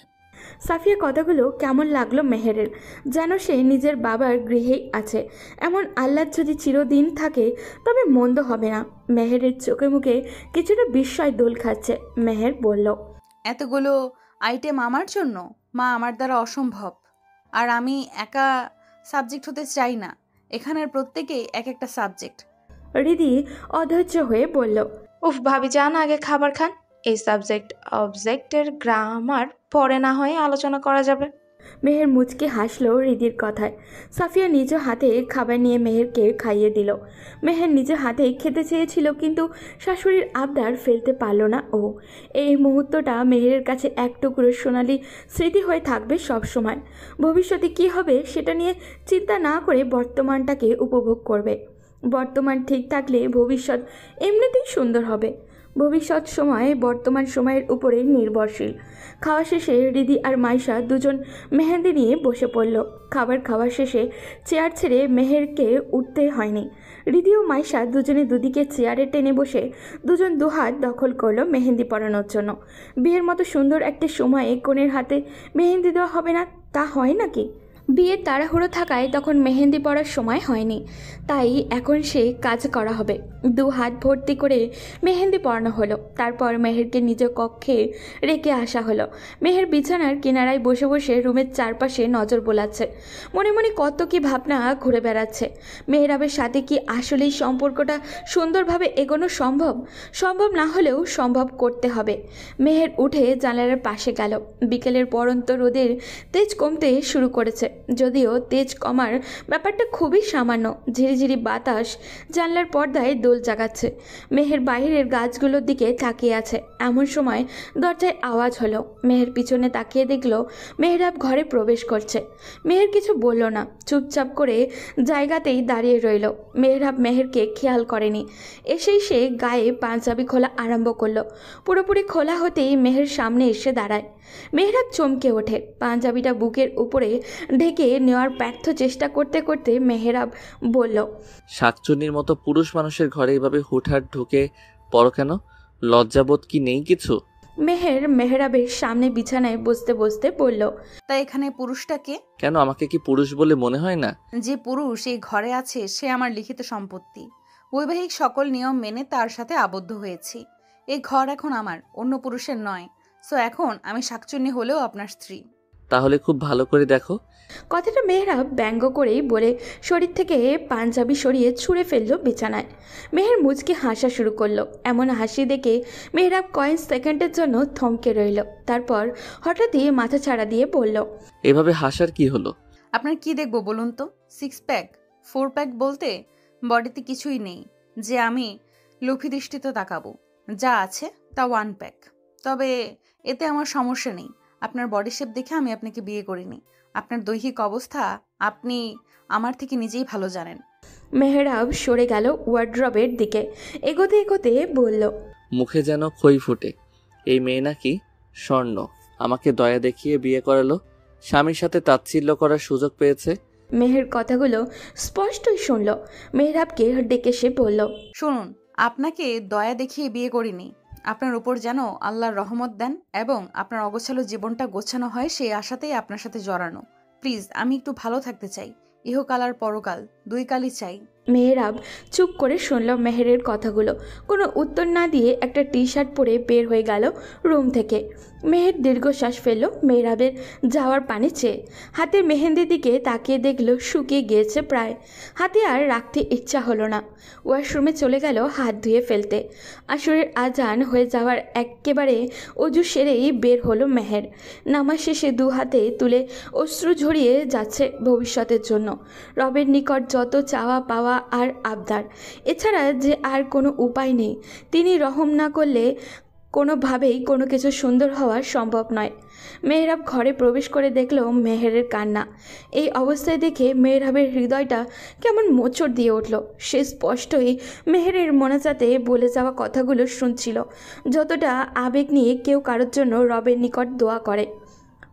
সাফিয়া কথাগুলো কেমন লাগলো মেহেরের, যেন সে নিজের বাবার গৃহেই আছে। এমন আহ্লাদ যদি চিরদিন থাকে তবে মন্দ হবে না। মেহেরের চোখে মুখে কিছুটা বিস্ময় দোল খাচ্ছে। মেহের বলল, এতগুলো আইটেম আমার জন্য? মা, আমার দ্বারা অসম্ভব। আর আমি একা সাবজেক্ট হতে চাই না, এখানের প্রত্যেকেই এক একটা সাবজেক্ট। রিদি অধৈর্য হয়ে বলল, উফ ভাবি যান আগে খাবার খান, এই সাবজেক্ট অবজেক্টের গ্রামার পরে না হয় আলোচনা করা যাবে। মেহের মুচকে হাসলো রিদির কথায়। সাফিয়া নিজ হাতে খাবার নিয়ে মেহেরকে খাইয়ে দিল। মেহের নিজে হাতেই খেতে চেয়েছিল, কিন্তু শাশুড়ির আবদার ফেলতে পারল না ও। এই মুহূর্তটা মেহেরের কাছে এক টুকরো সোনালি স্মৃতি হয়ে থাকবে সব সময়। ভবিষ্যতে কি হবে সেটা নিয়ে চিন্তা না করে বর্তমানটাকে উপভোগ করবে। বর্তমান ঠিক থাকলে ভবিষ্যৎ এমনিতেই সুন্দর হবে। ভবিষ্যৎ সময় বর্তমান সময়ের উপরে নির্ভরশীল। খাওয়া শেষে রিদি আর মাইশা দুজন মেহেন্দি নিয়ে বসে পড়ল। খাবার খাওয়া শেষে চেয়ার ছেড়ে মেহেরকে উঠতে হয়নি। রিদি ও মাইশা দুজনে দুদিকে চেয়ারে টেনে বসে দুজন দুহাত দখল করলো মেহেন্দি পরানোর জন্য। বিয়ের মতো সুন্দর একটা সময়ে কনের হাতে মেহেন্দি দেওয়া হবে না, তা হয় নাকি? বিয়ের তাড়াহুড়ো থাকায় তখন মেহেন্দি পড়ার সময় হয়নি, তাই এখন সে কাজ করা হবে। দু হাত ভর্তি করে মেহেন্দি পরানো হলো। তারপর মেহেরকে নিজ কক্ষে রেখে আসা হলো। মেহের বিছানার কিনারায় বসে বসে রুমের চারপাশে নজর বোলাচ্ছে। মনে মনে কত কি ভাবনা ঘুরে বেড়াচ্ছে। মেহরাবের সাথে কি আসলেই সম্পর্কটা সুন্দরভাবে এগোনো সম্ভব? সম্ভব না হলেও সম্ভব করতে হবে। মেহের উঠে জানালার পাশে গেল। বিকেলের পরন্ত রোদের তেজ কমতে শুরু করেছে, যদিও তেজ কমার ব্যাপারটা খুবই সামান্য। ঝিরিঝিরি বাতাস জানলার পর্দায় দোল জাগাচ্ছে। মেহের বাইরের গাছগুলোর দিকে তাকিয়ে আছে। এমন সময় দরজায় আওয়াজ হলো। মেহের পিছনে তাকিয়ে দেখল মেহরাব ঘরে প্রবেশ করছে। মেহের কিছু বলল না, চুপচাপ করে জায়গাতেই দাঁড়িয়ে রইল। মেহরাব মেহেরকে খেয়াল করেনি। এসেই সে গায়ে পাঞ্জাবি খোলা আরম্ভ করলো। পুরোপুরি খোলা হতেই মেহের সামনে এসে দাঁড়ায়। মেহরাব চমকে ওঠে। পাঞ্জাবিটা বুকের উপরে ঢেকে নেওয়ার ব্যর্থ চেষ্টা করতে করতে মেহরাব বলল, শাকচুন্নির মতো পুরুষ মানুষের ঘরে এভাবে হুটহাট ঢুকে পড়ো কেন? লজ্জাবোধ কি নেই কিছু? মেহের মেহরাবের সামনে বিছানায় বসতে বসতে বলল, তাই এখানে পুরুষটাকে? কেন, আমাকে কি পুরুষ বলে মনে হয় না? যে পুরুষ এই ঘরে আছে সে আমার লিখিত সম্পত্তি। বৈবাহিক সকল নিয়ম মেনে তার সাথে আবদ্ধ হয়েছি। এই ঘর এখন আমার, অন্য পুরুষের নয়। সো এখন আমি শাকচুন্নি হলেও আপনার স্ত্রী। তাহলে খুব ভালো করে দেখো। কথাটা মেহরাব ব্যঙ্গ করেই বলে শরীর থেকে পাঞ্জাবি সরিয়ে ছুঁড়ে ফেললো বিছানায়। মেহের মুচকে হাসা শুরু করলো। এমন হাসি দেখে মেহরাব কয়েক সেকেন্ডের জন্য থমকে রইল। তারপর হঠাৎই মাথা ছাড়া দিয়ে বলল, এভাবে হাসার কি হলো? আপনার কি দেখবো বলুন তো? 6 প্যাক 4 প্যাক বলতে বডিতে কিছুই নেই যে আমি লোভী দৃষ্টিতে তাকাবো। যা আছে তা 1 প্যাক। তবে এতে আমার সমস্যা নেই। আপনার বডি শেপ দেখে আমি আপনাকে বিয়ে করিনি। আপনার দৈহিক অবস্থা আপনি আমার থেকে নিজেই ভালো জানেন। মেহরাব সরে গেল ওয়ার্ড্রবের দিকে। এগোতে এগোতে বলল, মুখে যেন খই ফুটে। এই মেয়ে নাকি স্বর্ণ, আমাকে দয়া দেখিয়ে বিয়ে করালো, স্বামীর সাথে তাচ্ছিল্য করার সুযোগ পেয়েছে। মেহের কথাগুলো স্পষ্টই শুনল। মেহরাবকে ডেকে সে বলল, শুনুন, আপনাকে দয়া দেখিয়ে বিয়ে করিনি। আপনার উপর যেন আল্লাহর রহমত দেন এবং আপনার অগোছালো জীবনটা গোছানো হয় সেই আশাতেই আপনার সাথে জড়ানো। প্লিজ, আমি একটু ভালো থাকতে চাই। ইহকাল আর পরকাল 2 কালই চাই। মেহরাব চুপ করে শুনল মেহেরের কথাগুলো। কোনো উত্তর না দিয়ে একটা টি শার্ট পরে বের হয়ে গেল রুম থেকে। মেহের দীর্ঘশ্বাস ফেলল মেহরাবের যাওয়ার পানে চেয়ে। হাতের মেহেন্দির দিকে তাকিয়ে দেখল শুকিয়ে গিয়েছে প্রায়। হাতে আর রাখতে ইচ্ছা হলো না। ওয়াশরুমে চলে গেল হাত ধুয়ে ফেলতে। আসরের আজান হয়ে যাওয়ার একেবারে অজু সেরেই বের হলো মেহের। নামাজ শেষে 2 হাতে তুলে অশ্রু ঝরিয়ে যাচ্ছে ভবিষ্যতের জন্য। রবের নিকট যত চাওয়া পাওয়া আর আবদার, এছাড়া যে আর কোনো উপায় নেই। তিনি রহম না করলে কোনোভাবেই কোনো কিছু সুন্দর হওয়া সম্ভব নয়। মেহরাব ঘরে প্রবেশ করে দেখল মেহেরের কান্না। এই অবস্থায় দেখে মেহরাবের হৃদয়টা কেমন মোচড় দিয়ে উঠল। সে স্পষ্টই মেহেরের মোনাজাতে বলে যাওয়া কথাগুলো শুনছিল, যতটা আবেগ নিয়ে কেউ কারোর জন্য রবের নিকট দোয়া করে।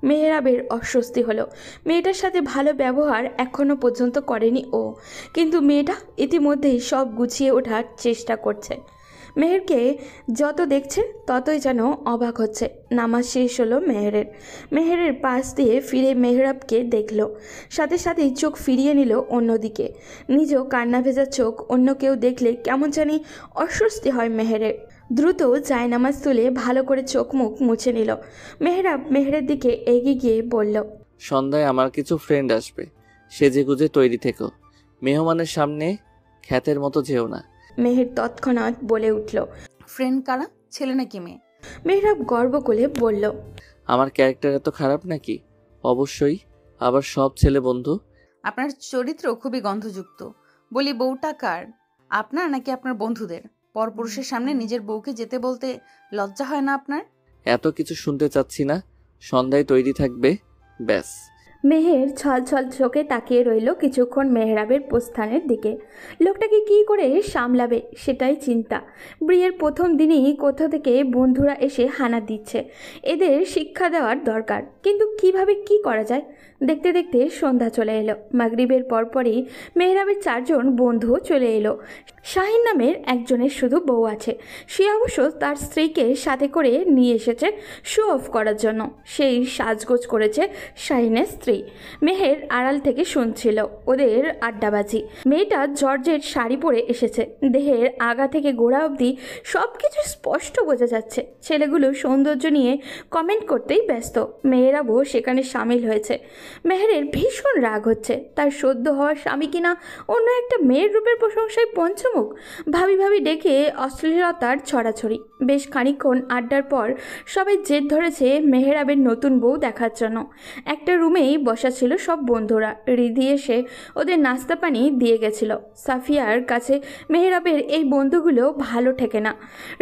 মেহরাবের অস্বস্তি হলো। মেয়েটার সাথে ভালো ব্যবহার এখনও পর্যন্ত করেনি ও, কিন্তু মেয়েটা ইতিমধ্যেই সব গুছিয়ে ওঠার চেষ্টা করছে। মেহেরকে যত দেখছে ততই যেন অবাক হচ্ছে। নামাজ শেষ হলো মেহেরের। মেহেরের পাশ দিয়ে ফিরে মেহরাবকে দেখল, সাথে সাথেই চোখ ফিরিয়ে নিল অন্যদিকে। নিজেও কান্না ভেজা চোখ অন্য কেউ দেখলে কেমন জানি অস্বস্তি হয় মেহেরের। দ্রুত জায়নামাজ তুলে ভালো করে চোখ মুখ মুছে নিল। মেহরাব মেহেরের দিকে এগিয়ে গিয়ে বলল, সন্ধ্যায় আমার কিছু ফ্রেন্ড আসবে, সেজেগুজে তৈরি থেকো। মেহমানের সামনে খ্যাতের মতো যেও না। মেহের তৎক্ষণাৎ বলে উঠল, ফ্রেন্ড কারা, ছেলে নাকি মেয়ে? মেহরাব গর্ব করে বলল, আমার ক্যারেক্টার এত খারাপ নাকি? অবশ্যই, আবার সব ছেলে বন্ধু। আপনার চরিত্র খুবই গন্ধযুক্ত। বলি, বউটা কার, আপনার নাকি আপনার বন্ধুদের? পরপুরুষের সামনে নিজের বউকে যেতে বলতে লজ্জা হয় না আপনার? এত কিছু শুনতে চাচ্ছি না, সন্ধ্যায় তৈরি থাকবে, ব্যাস। মেহের ছল ছল চোখে তাকিয়ে রইল কিছুক্ষণ মেহরাবের প্রস্থানের দিকে। লোকটাকে কী করে সামলাবে সেটাই চিন্তা। বিয়ের প্রথম দিনই কোথা থেকে বন্ধুরা এসে হানা দিচ্ছে, এদের শিক্ষা দেওয়ার দরকার। কিন্তু কিভাবে কি করা যায়? দেখতে দেখতে সন্ধ্যা চলে এলো। মাগরিবের পরপরই মেহরাবের 4 জন বন্ধুও চলে এলো। শাহিন নামের একজনের শুধু বউ আছে। সে অবশ্য তার স্ত্রীকে সাথে করে নিয়ে এসেছে শো অফ করার জন্য। সেই সাজগোজ করেছে শাহিনের স্ত্রী। মেহের আড়াল থেকে শুনছিল ওদের আড্ডাবাজি। মেয়েটা জর্জেট শাড়ি পরে এসেছে। দেহের আগা থেকে গোড়া অবধি সব কিছু স্পষ্ট বোঝা যাচ্ছে। ছেলেগুলো সৌন্দর্য নিয়ে কমেন্ট করতেই ব্যস্ত। মেয়েরাও সেখানে সামিল হয়েছে। মেহেরের ভীষণ রাগ হচ্ছে। তার সদ্য হওয়া স্বামী কিনা অন্য একটা মেয়ের রূপের প্রশংসায় পঞ্চমুখ। ভাবি ভাবি ডেকে অশ্লীলতার ছড়াছড়ি। বেশ খানিকক্ষণ আড্ডার পর সবাই জেদ ধরেছে মেহরাবের নতুন বউ দেখার জন্য। একটা রুমেই বসা ছিল সব বন্ধুরা। রিধি এসে ওদের নাস্তা পানি দিয়ে গেছিল। সাফিয়ার কাছে মেহরাবের এই বন্ধুগুলো ভালো ঠেকে না।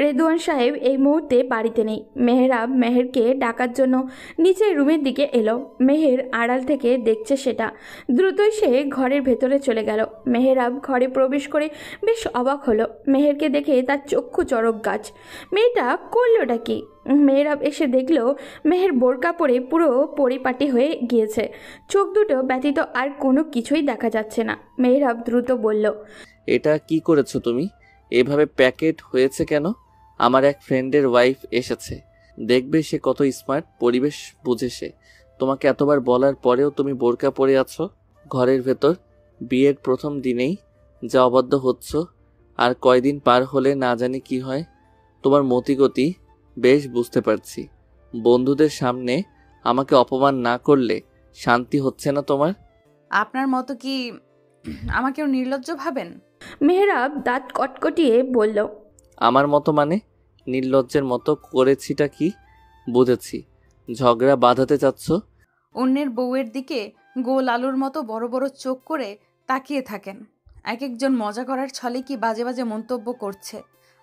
রেদওয়ান সাহেব এই মুহূর্তে বাড়িতে নেই। মেহরাব মেহেরকে ডাকার জন্য নিচের রুমের দিকে এলো। মেহের আড়াল থেকে দেখছে সেটা। দ্রুতই সে ঘরের ভেতরে চলে গেল। মেহরাব ঘরে প্রবেশ করে বেশ অবাক হলো। মেহেরকে দেখে তার চক্ষু চড়ক গাছ। মেয়েটা করলোটা কি? মেহরাব এসে দেখল মেহের বোরকা পরে পুরো পরিপাটি হয়ে গিয়েছে। চোখ দুটো ব্যতীত আর কোনো কিছুই দেখা যাচ্ছে না। মেহরাব দ্রুত বলল, এটা কি করেছো তুমি? এভাবে প্যাকেট হয়েছে কেন? আমার এক ফ্রেন্ডের ওয়াইফ এসেছে, দেখবে সে কত স্মার্ট, পরিবেশ বুঝে সে। তোমাকে এতবার বলার পরেও তুমি বোরকা পরে আছো ঘরের ভেতর। বিয়ের প্রথম দিনেই যা অবাধ্য হচ্ছ, আর কয়দিন পার হলে না জানি কি হয়। তোমার মতিগতি বেশ বুঝতে পারছি। বন্ধুদের সামনে আমাকে অপমান না করলে শান্তি হচ্ছে না তোমার? আপনার মতো কি আমাকেও নির্লজ্জ ভাবেন? মেহরাব দাঁত কটকটিয়ে বলল, আমার মতো মানে? নির্লজ্জের মতো করেছিটা কি? বুঝেছি, ঝগড়া বাঁধাতে চাচ্ছ। অন্যের বউয়ের দিকে গোল আলুর মতো বড় বড় চোখ করে তাকিয়ে থাকেন। এক একজন মজা করার ছলে কি বাজে বাজে মন্তব্য করছে,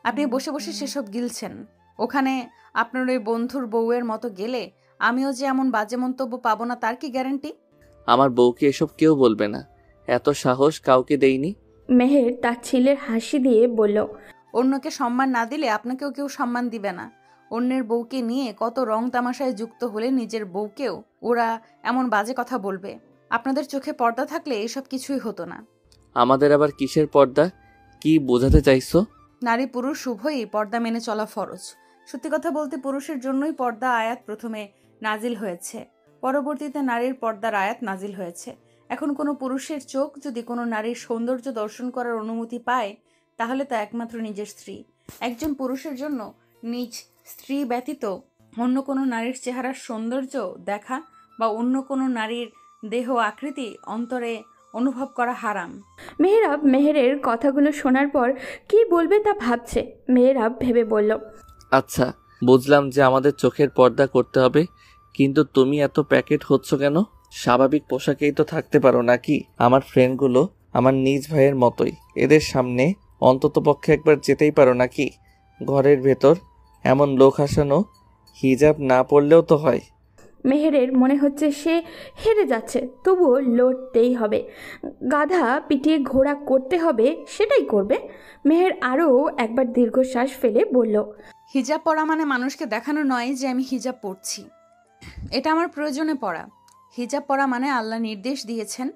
আপনি বসে বসে সেসব গিলছেন। ওখানে আপনার ওই বন্ধুর বউয়ের মতো গেলে আমিও যে এমন বাজে মন্তব্য পাবো না তার কি গ্যারান্টি? আমার বউকে এসব কেউ বলবে না, এত সাহস কাউকে দেইনি। মেহের তার ছেলের হাসি দিয়ে বলল, অন্যকে সম্মান না দিলে আপনাকেও কেউ সম্মান দিবে না। অন্যের বউকে নিয়ে কত রং তামাশায় যুক্ত হলে নিজের বউকেও ওরা এমন বাজে কথা বলবে। আপনাদের চোখে পর্দা থাকলে এসব কিছুই হতো না। আমাদের আবার কিসের পর্দা? কি বোঝাতে চাইছো? নারী পুরুষ উভয়ই পর্দা মেনে চলা ফরজ। সত্যি কথা বলতে পুরুষের জন্যই পর্দা আয়াত প্রথমে নাজিল হয়েছে, পরবর্তীতে নারীর পর্দার আয়াত নাজিল হয়েছে। এখন কোনো পুরুষের চোখ যদি কোনো নারীর সৌন্দর্য দর্শন করার অনুমতি পায়, তাহলে তা একমাত্র নিজের স্ত্রী। একজন পুরুষের জন্য নিজ স্ত্রী ব্যতীত অন্য কোনো নারীর চেহারার সৌন্দর্য দেখা বা অন্য কোনো নারীর দেহ আকৃতি অন্তরে অনুভব করা হারাম। মেহরাব মেহেরের কথাগুলো শোনার পর কি বলবে তা ভাবছে। মেহরাব ভেবে বলল, আচ্ছা, বুঝলাম যে আমাদের চোখের পর্দা করতে হবে, কিন্তু তুমি এত প্যাকেট হচ্ছ কেন? স্বাভাবিক পোশাকেই তো থাকতে পারো নাকি? আমার ফ্রেন্ডগুলো আমার নিজ ভাইয়ের মতোই, এদের সামনে অন্ততপক্ষে একবার যেতেই পারো নাকি? ঘরের ভেতর এমন লোক হাসানো, হিজাব না পরলেও তো হয়। মেহেরের মনে হচ্ছে সে হেরে যাচ্ছে, তবুও লড়তেই হবে। গাধা পিটিয়ে ঘোড়া করতে হবে, সেটাই করবে। মেহের আরও একবার দীর্ঘশ্বাস ফেলে বলল, হিজাব পরা মানে মানুষকে দেখানো নয় যে আমি হিজাব পরছি, এটা আমার প্রয়োজনে পরা। হিজাব পরা মানে আল্লাহ নির্দেশ দিয়েছেন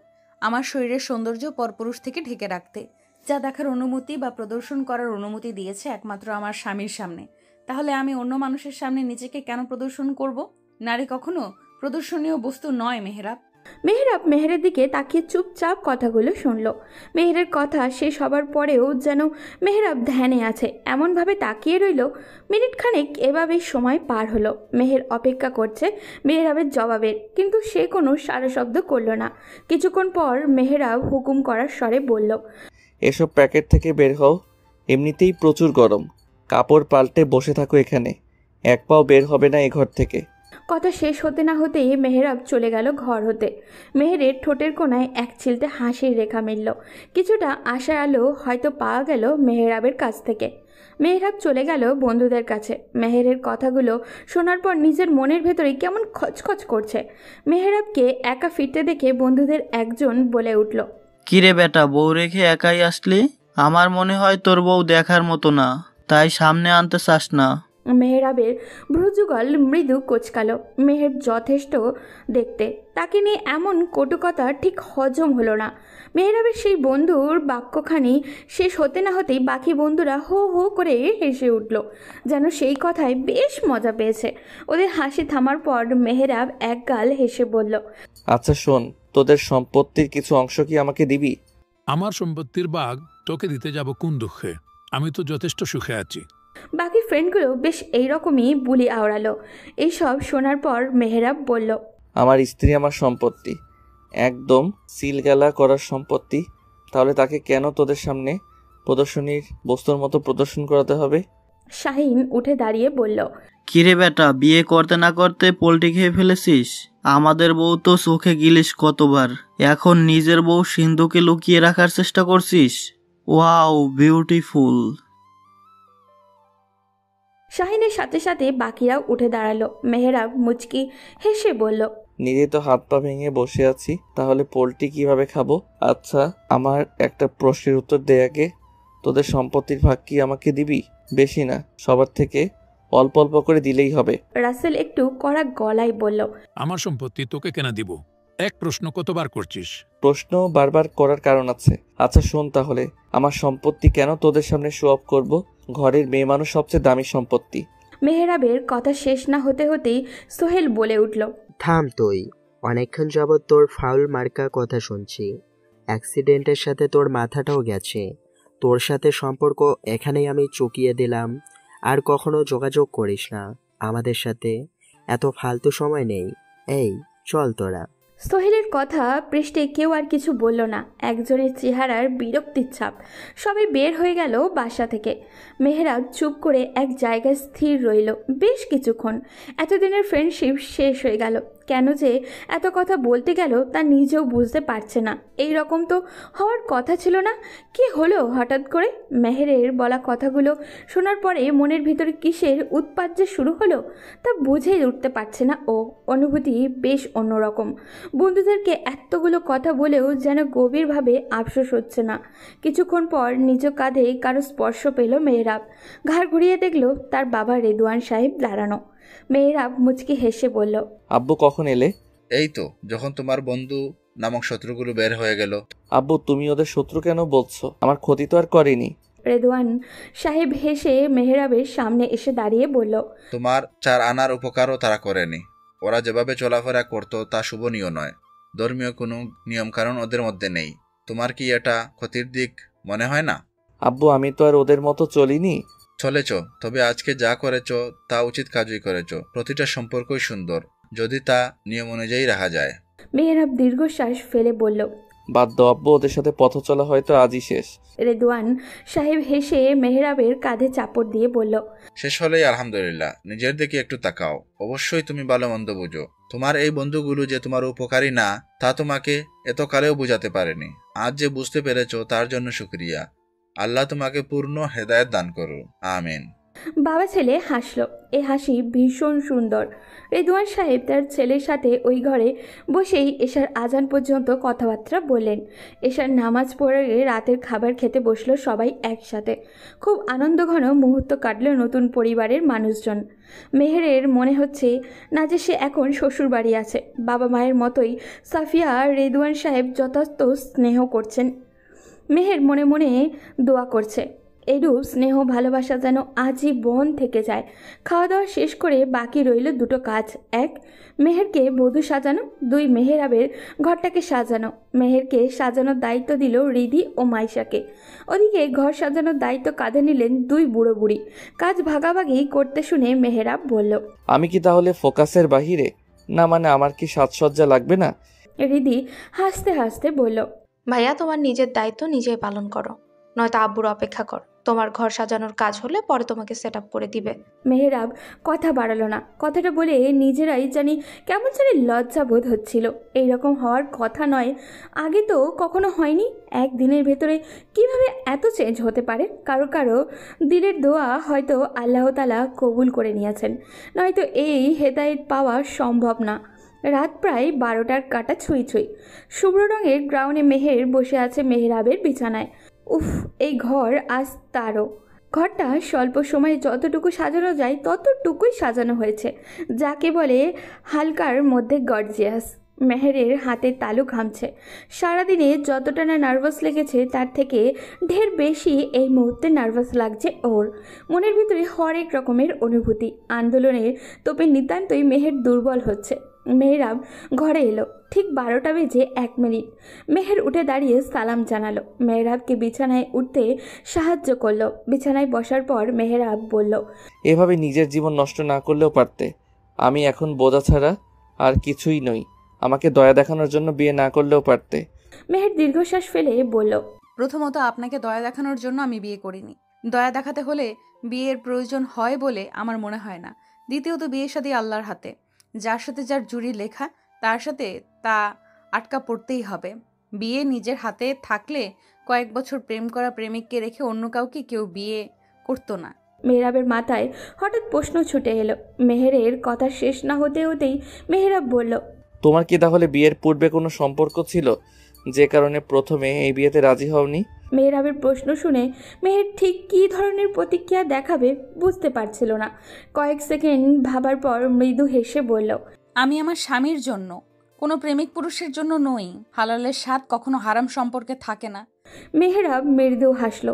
আমার শরীরের সৌন্দর্য পরপুরুষ থেকে ঢেকে রাখতে, যা দেখার অনুমতি বা প্রদর্শন করার অনুমতি দিয়েছে একমাত্র আমার স্বামীর সামনে। তাহলে আমি অন্য মানুষের সামনে নিজেকে কেন প্রদর্শন করব? নারী কখনো প্রদর্শনীয় বস্তু নয়। মেহরাব মেহেরের দিকে তাকিয়ে চুপচাপ কথাগুলো শুনল। মেহেরের কথা শেষ হবার পরেও যেন মেহরাব ধ্যানে আছে, এমনভাবে তাকিয়ে রইল। মিনিট খানেক এভাবেই সময় পার হলো। মেহের অপেক্ষা করছে মেহরাবের জবাবের, কিন্তু সে কোনো সারা শব্দ করল না। কিছুক্ষণ পর মেহরাব হুকুম করার স্বরে বলল, এসব প্যাকেট থেকে বের হও, এমনিতেই প্রচুর গরম। কাপড় পাল্টে বসে থাকো এখানে, এক পাও বের হবে না এ ঘর থেকে। কথা শেষ হতে না হতেই মেহরাব চলে গেল ঘর হতে। মেহেরের ঠোঁটের কোণায় এক চিলতে হাসির রেখা মিলল। কিছুটা আশার আলো হয়তো পাওয়া গেল মেহরাবের কাছ থেকে। মেহরাব চলে গেল বন্ধুদের কাছে। মেহেরের কথাগুলো শোনার পর নিজের মনের ভেতরে কেমন খচখচ করছে। মেহরাবকে একা ফিরতে দেখে বন্ধুদের একজন বলে উঠল, কিরে বেটা, বউ রেখে একাই আসলি? আমার মনে হয় তোর বউ দেখার মতো না, তাই সামনে আনতে চাস না। মেহরাবের ভ্রুযুগল মৃদু কোচকালো। মেহের যথেষ্ট দেখতে, তাকে নিয়ে এমন কটুকতা ঠিক হজম হলো না। মেহরাবের সেই বন্ধুর বাক্যখানি শেষ হতে না হতেই বাকি বন্ধুরা হো হো করে হেসে উঠল, যেন সেই কথায় বেশ মজা পেয়েছে। ওদের হাসি থামার পর মেহরাব একগাল হেসে বলল, আচ্ছা শোন, তোদের সম্পত্তির কিছু অংশ কি আমাকে দিবি? আমার সম্পত্তির ভাগ তোকে দিতে যাব কোন দুঃখে? আমি তো যথেষ্ট সুখে আছি। বাকি ফ্রেন্ডগুলো বেশ এইরকমই বুলি আওড়ালো। এইসব শোনার পর মেহরাব বলল, আমার স্ত্রী আমার সম্পত্তি, একদম সিলগালা করার সম্পত্তি। তাহলে তাকে কেন তোদের সামনে প্রদর্শনীর বস্তুর মতো প্রদর্শন করাতে হবে? শাহিন উঠে দাঁড়িয়ে বলল, কিরে বেটা, বিয়ে করতে না করতে পোল্ট্রি খেয়ে ফেলেছিস? আমাদের বউ তো চোখে গিলিস কতবার, এখন নিজের বউ সিন্ধুকে লুকিয়ে রাখার চেষ্টা করছিস? Wow, beautiful. শাহিনের সাথে সাথে বাকিরাও উঠে দাঁড়ালো। মেহরাব মুচকি হেসে বলল, নিজে তো হাত পা ভেঙে বসে আছি, তাহলে পোল্ট্রি কিভাবে খাবো? আচ্ছা, আমার একটা প্রশ্নের উত্তর দে আগে। তোদের সম্পত্তির ভাগ কি আমাকে দিবি? বেশি না, সবার থেকে অল্প অল্প করে দিলেই হবে। রাসেল একটু কড়া গলায় বলল, আমার সম্পত্তি তোকে কেন দিব? এক প্রশ্ন কতবার করছিস? প্রশ্ন বারবার করার কারণ আছে। আচ্ছা শোন তাহলে, আমার সম্পত্তি কেন তোদের সামনে শো অফ করবো? ঘরের মেয়ে মানুষ সবচেয়ে দামি সম্পত্তি। মেহরাবের কথা শেষ না হতে হতেই সোহেল বলে উঠল, থাম তুই, অনেকক্ষণ যাবৎ তোর ফাউল মার্কা কথা শুনছি। অ্যাক্সিডেন্টের সাথে তোর মাথাটাও গেছে। তোর সাথে সম্পর্ক এখানেই আমি চুকিয়ে দিলাম। আর কখনো যোগাযোগ করিস না আমাদের সাথে, এত ফালতু সময় নেই। এই চল তোরা। সোহেলের কথা পৃষ্ঠে কেউ আর কিছু বলল না। একজনের চেহারার বিরক্তির ছাপ। সবাই বের হয়ে গেল বাসা থেকে। মেহরাব চুপ করে এক জায়গায় স্থির রইল বেশ কিছুক্ষণ। এতদিনের ফ্রেন্ডশিপ শেষ হয়ে গেল। কেন যে এত কথা বলতে গেল তা নিজেও বুঝতে পারছে না। এই রকম তো হওয়ার কথা ছিল না। কি হলো হঠাৎ করে? মেহেরের বলা কথাগুলো শোনার পরে মনের ভিতরে কিসের উৎপাত যে শুরু হলো তা বুঝেই উঠতে পারছে না ও। অনুভূতি বেশ অন্যরকম। বন্ধুদেরকে এতগুলো কথা বলেও যেন গভীরভাবে আফসোস হচ্ছে না। কিছুক্ষণ পর নিজ কাঁধে কারো স্পর্শ পেল মেহরাব। ঘাড় ঘুরিয়ে দেখলো তার বাবা রেদওয়ান সাহেব দাঁড়ানো। মেহরাব মুচকি হেসে বলল, আব্বু কখন এলে? এই তো, যখন তোমার বন্ধু নামক শত্রুগুলো বের হয়ে গেল। আব্বু, তুমি ওদের শত্রু কেন বলছো? আমার ক্ষতি তো আর করেনি। রেদওয়ান সাহেব হেসে মেহরাবের সামনে এসে দাঁড়িয়ে বলল, তোমার 4 আনার উপকারও তারা করেনি। ওরা যেভাবে চলাফেরা করতো তা শুভনীয় নয়। ধর্মীয় কোনো নিয়মকানুন ওদের মধ্যে নেই। তোমার কি এটা ক্ষতির দিক মনে হয় না? আব্বু, আমি তো আর ওদের মতো চলিনি। চলেছ, তবে আজকে যা করেছ তা উচিত কাজই করেছ। প্রতিটা সম্পর্কই সুন্দর যদি তা নিয়ম অনুযায়ী রাখা যায়। মেহরাব দীর্ঘশ্বাস ফেলে বলল, বাদ দাও আব্বু, ওদের সাথে পথ চলা হয়তো আজই শেষ। রেদওয়ান সাহেব হেসে মেহরাবের কাঁধে চাপড় দিয়ে বলল, শেষ হলেই আলহামদুলিল্লাহ। নিজের দিকে একটু তাকাও। অবশ্যই তুমি ভালো মন্দ বুঝো। তোমার এই বন্ধুগুলো যে তোমার উপকারী না তা তোমাকে এতকালেও বুঝাতে পারেনি। আজ যে বুঝতে পেরেছ তার জন্য শুকরিয়া। আল্লাহ তোমাকে পূর্ণ হেদায়েত দান করুন, আমিন। বাবা ছেলে হাসলো। এ হাসি ভীষণ সুন্দর। রেদওয়ান সাহেব তার ছেলের সাথে ওই ঘরে বসেই এশার আজান পর্যন্ত কথাবার্তা বললেন। এশার নামাজ পড়ে রাতের খাবার খেতে বসলো সবাই একসাথে। খুব আনন্দঘন মুহূর্ত কাটল নতুন পরিবারের মানুষজন। মেহেরের মনে হচ্ছে না যে সে এখন শ্বশুর বাড়ি আছে। বাবা মায়ের মতোই সাফিয়া রেদওয়ান সাহেব যথার্থ স্নেহ করছেন। মেহের মনে মনে দোয়া করছে এরূপ স্নেহ ভালোবাসা যেন আজীবন থেকে যায়। খাওয়া দাওয়া শেষ করে বাকি রইল দুটো কাজ। 1, মেহেরকে বধূ সাজানো। 2, মেহেরাবের ঘরটাকে সাজানো। মেহেরকে সাজানোর দায়িত্ব দিল রিদি ও মাইশাকে। ওদিকে ঘর সাজানোর দায়িত্ব কাঁধে নিলেন 2 বুড়ো বুড়ি। কাজ ভাগাভাগি করতে শুনে মেহেরাব বলল, আমি কি তাহলে ফোকাসের বাহিরে? না মানে আমার কি সাজসজ্জা লাগবে না? রিদি হাসতে হাসতে বলল, ভাইয়া, তোমার নিজের দায়িত্ব নিজেই পালন করো, নয়তো আব্বুর অপেক্ষা কর। তোমার ঘর সাজানোর কাজ হলে পরে তোমাকে সেট আপ করে দিবে। মেহেরাব কথা বাড়ালো না। কথাটা বলে নিজেরাই জানি কেমন জানি লজ্জা বোধ হচ্ছিল। এইরকম হওয়ার কথা নয়, আগে তো কখনো হয়নি। একদিনের ভেতরে কিভাবে এত চেঞ্জ হতে পারে? কারো কারো দিলের দোয়া হয়তো আল্লাহ তাআলা কবুল করে নিয়েছেন, নয়তো এই হেদায়েত পাওয়া সম্ভব না। রাত প্রায় 12টার কাটা ছুঁই ছুঁই। শুভ্র রঙের গ্রাউন্ডে মেহের বসে আছে মেহেরাবের বিছানায়। উফ, এই ঘর আজ তারও। ঘরটা স্বল্প সময়ে যতটুকু সাজানো যায় ততটুকুই সাজানো হয়েছে, যাকে বলে হালকার মধ্যে গর্জিয়াস। মেহেরের হাতে তালু ঘামছে। সারাদিনে যতটা না নার্ভাস লেগেছে তার থেকে ঢের বেশি এই মুহূর্তে নার্ভাস লাগছে ওর। মনের ভিতরে হরেক রকমের অনুভূতি। আন্দোলনের তোপে নিতান্তই মেহের দুর্বল হচ্ছে। মেহরাব ঘরে এলো ঠিক 12টা বেজে 1 মিনিট। মেহের উঠে দাঁড়িয়ে সালাম জানালো। মেহরাবকে বিছানায় উঠতে সাহায্য করলো। বিছানায় বসার পর মেহরাব বলল, এভাবে নিজের জীবন নষ্ট না করলেও পারতে। আমি এখন বোঝা ছাড়া আর কিছুই নই। আমাকে দয়া দেখানোর জন্য বিয়ে না করলেও পারতে। মেহের দীর্ঘশ্বাস ফেলে বলল, প্রথমত আপনাকে দয়া দেখানোর জন্য আমি বিয়ে করিনি। দয়া দেখাতে হলে বিয়ের প্রয়োজন হয় বলে আমার মনে হয় না। দ্বিতীয়ত, বিয়ে শাদী আল্লাহর হাতে। যার সাথে যার জুড়ি লেখা তার সাথে তা আটকা পড়তেই হবে। বিয়ে নিজের হাতে থাকলে কয়েক বছর প্রেম করা প্রেমিককে রেখে অন্য কাউকে কেউ বিয়ে করতো না। মেহরাবের মাথায় হঠাৎ প্রশ্ন ছুটে এলো। মেহেরের কথা শেষ না হতে হতেই মেহরাব বলল, তোমার কি তাহলে বিয়ের পূর্বে কোনো সম্পর্ক ছিল যে কারণে প্রথমে এই বিয়েতে রাজি হওনি? মেহরাবের প্রশ্ন শুনে মেহের ঠিক কী ধরনের প্রতিক্রিয়া দেখাবে বুঝতে পারছিল না। কয়েক সেকেন্ড ভাবার পর মৃদু হেসে বলল, আমি আমার স্বামীর জন্য, কোনো প্রেমিক পুরুষের জন্য নই। হালালের স্বাদ কখনো হারাম সম্পর্কে থাকে না। মেহরাব মৃদু হাসল।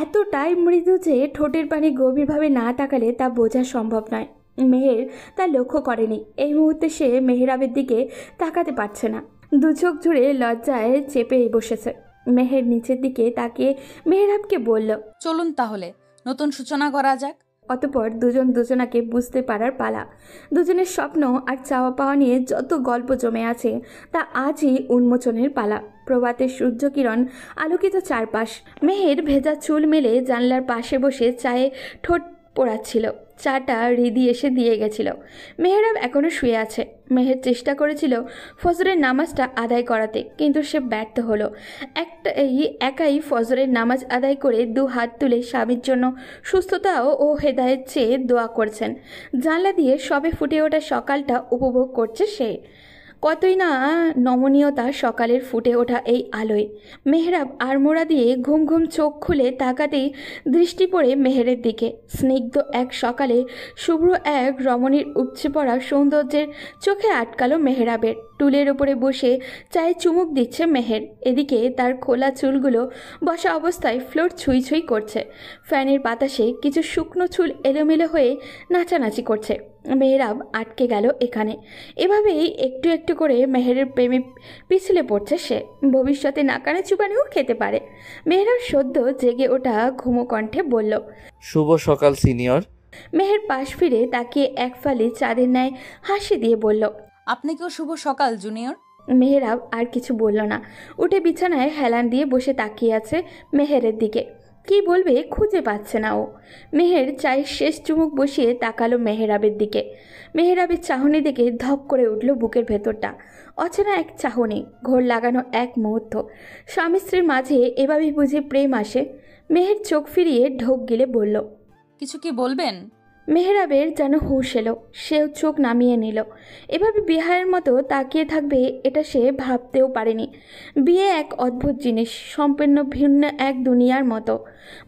এতটাই মৃদু যে ঠোঁটের পানি গভীরভাবে না তাকালে তা বোঝা সম্ভব নয়। মেহের তা লক্ষ্য করেনি। এই মুহূর্তে সে মেহরাবের দিকে তাকাতে পারছে না। 2 চোখ জুড়ে লজ্জায় চেপে বসেছে। মেহের নিচের দিকে তাকিয়ে মেহরাবকে বলল, চলুন তাহলে নতুন সূচনা করা যাক। অতঃপর দুজন দুজনাকে বুঝতে পারার পালা। দুজনের স্বপ্ন আর চাওয়া পাওয়া নিয়ে যত গল্প জমে আছে তা আজই উন্মোচনের পালা। প্রভাতের সূর্যকিরণ আলোকিত চারপাশ। মেহের ভেজা চুল মেলে জানলার পাশে বসে চায়ে ঠোঁট পোড়াচ্ছিল। চাটা রিদি এসে দিয়ে গেছিল। মেহেরাব এখনও শুয়ে আছে। মেহের চেষ্টা করেছিল ফজরের নামাজটা আদায় করাতে, কিন্তু সে ব্যর্থ হলো। একাই ফজরের নামাজ আদায় করে 2 হাত তুলে স্বামীর জন্য সুস্থতা ও হেদায়েত চেয়ে দোয়া করছেন। জানলা দিয়ে সবে ফুটে ওঠা সকালটা উপভোগ করছে সে। কতই না নমনীয়তা সকালের ফুটে ওঠা এই আলোয়। মেহরাব আড়মোড়া দিয়ে ঘুম ঘুম চোখ খুলে তাকাতেই দৃষ্টি পড়ে মেহেরের দিকে। স্নিগ্ধ এক সকালে শুভ্র এক রমণীর উপচে পড়া সৌন্দর্যের চোখে আটকালো মেহরাবের। টুলের ওপরে বসে চায়ে চুমুক দিচ্ছে মেহের। এদিকে তার খোলা চুলগুলো বসা অবস্থায় ফ্লোর ছুঁই ছুঁই করছে। ফ্যানের বাতাসে কিছু শুকনো চুল এলোমেলো হয়ে নাচানাচি করছে। মেহরাব আটকে গেল এখানে। এভাবেই একটু একটু করে মেহেরের প্রেমে পিছলে পড়ছে সে। ভবিষ্যতে নাকানে চুবানিও খেতে পারে। মেহরাব সদ্য জেগে ওঠা ঘুমো কণ্ঠে বলল, শুভ সকাল সিনিয়র। মেহের পাশ ফিরে তাকিয়ে এক ফালি চাঁদের ন্যায় হাসি দিয়ে বলল, আপনাকেও শুভ সকাল জুনিয়র। মেহরাব আর কিছু বলল না। উঠে বিছানায় হেলান দিয়ে বসে তাকিয়ে আছে মেহেরের দিকে। কি বলবে খুঁজে পাচ্ছে না ও। মেহের চায়ের শেষ চুমুক বসিয়ে তাকালো মেহরাবের দিকে। মেহরাবের চাহনি দেখে ধক করে উঠল বুকের ভেতরটা। অচেনা এক চাহনি, ঘোর লাগানো এক মুহূর্ত। স্বামী স্ত্রীর মাঝে এভাবেই বুঝি প্রেম আসে। মেহের চোখ ফিরিয়ে ঢোক গিলে বলল, কিছু কি বলবেন? মেহরাবের যেন হুঁশ এলো। সেও চোখ নামিয়ে নিল। এভাবে বিহারের মতো তাকিয়ে থাকবে এটা সে ভাবতেও পারেনি। বিয়ে এক অদ্ভুত জিনিস, সম্পূর্ণ ভিন্ন এক দুনিয়ার মতো।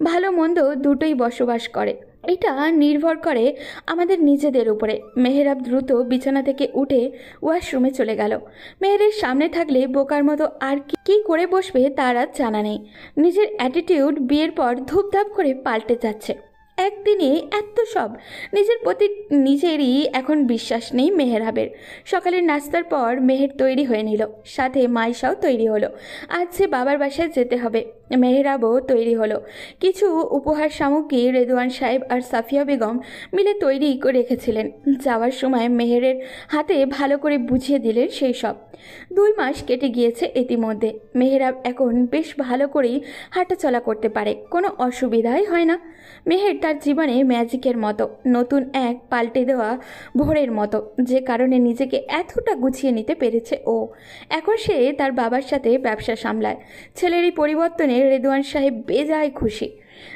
ভালো মন্দ দুটোই বসবাস করে। এটা নির্ভর করে আমাদের নিজেদের উপরে। মেহরাব দ্রুত বিছানা থেকে উঠে ওয়াশরুমে চলে গেল। মেহেরের সামনে থাকলে বোকার মতো আর কি করে বসবে তার আর জানা নেই। নিজের অ্যাটিটিউড বিয়ের পর ধূপধাপ করে পাল্টে যাচ্ছে। একদিনে এত সব। নিজের প্রতি নিজেরই এখন বিশ্বাস নেই মেহরাবের। সকালের নাস্তার পর মেহের তৈরি হয়ে নিল, সাথে মাইশাও তৈরি হলো। আজ সে বাবার বাসায় যেতে হবে। মেহরাবও তৈরি হলো। কিছু উপহার সামগ্রী রেদওয়ান সাহেব আর সাফিয়া বেগম মিলে তৈরি করে রেখেছিলেন। যাওয়ার সময় মেহেরের হাতে ভালো করে বুঝিয়ে দিলেন সেই সব। 2 মাস কেটে গিয়েছে ইতিমধ্যে। মেহরাব এখন বেশ ভালো করেই হাঁটাচলা করতে পারে, কোনো অসুবিধাই হয় না। মেহের তার জীবনে ম্যাজিকের মতো, নতুন এক পাল্টে দেওয়া ভোরের মতো, যে কারণে নিজেকে এতটা গুছিয়ে নিতে পেরেছে ও। এখন সে তার বাবার সাথে ব্যবসা সামলায়। ছেলের এই পরিবর্তনে রেদওয়ান সাহেব বেজায় খুশি।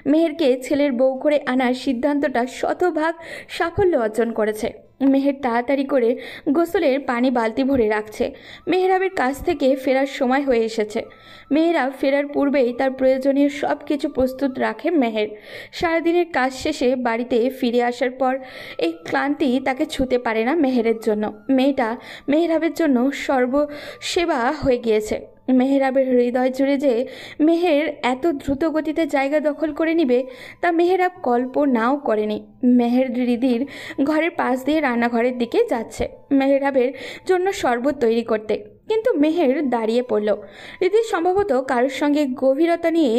মেহেরকে ছেলের বউ করে আনার সিদ্ধান্তটা শতভাগ সাফল্য অর্জন করেছে। মেহের তাড়াতাড়ি করে গোসলের পানি বালতি ভরে রাখছে। মেহরাবের কাছ থেকে ফেরার সময় হয়ে এসেছে। মেহরাব ফেরার পূর্বেই তার প্রয়োজনীয় সব কিছু প্রস্তুত রাখে মেহের। সারাদিনের কাজ শেষে বাড়িতে ফিরে আসার পর এই ক্লান্তি তাকে ছুঁতে পারে না মেহেরের জন্য। মেয়েটা মেহরাবের জন্য সর্বসেবা হয়ে গিয়েছে। মেহরাবের হৃদয় জুড়ে যে মেহের এত দ্রুত গতিতে জায়গা দখল করে নিবে তা মেহরাব কল্পনাও করেনি। মেহের রিদির ঘরের পাশ দিয়ে রান্নাঘরের দিকে যাচ্ছে মেহরাবের জন্য শরবত তৈরি করতে, কিন্তু মেহের দাঁড়িয়ে পড়ল। রিদি সম্ভবত কারোর সঙ্গে গভীরতা নিয়ে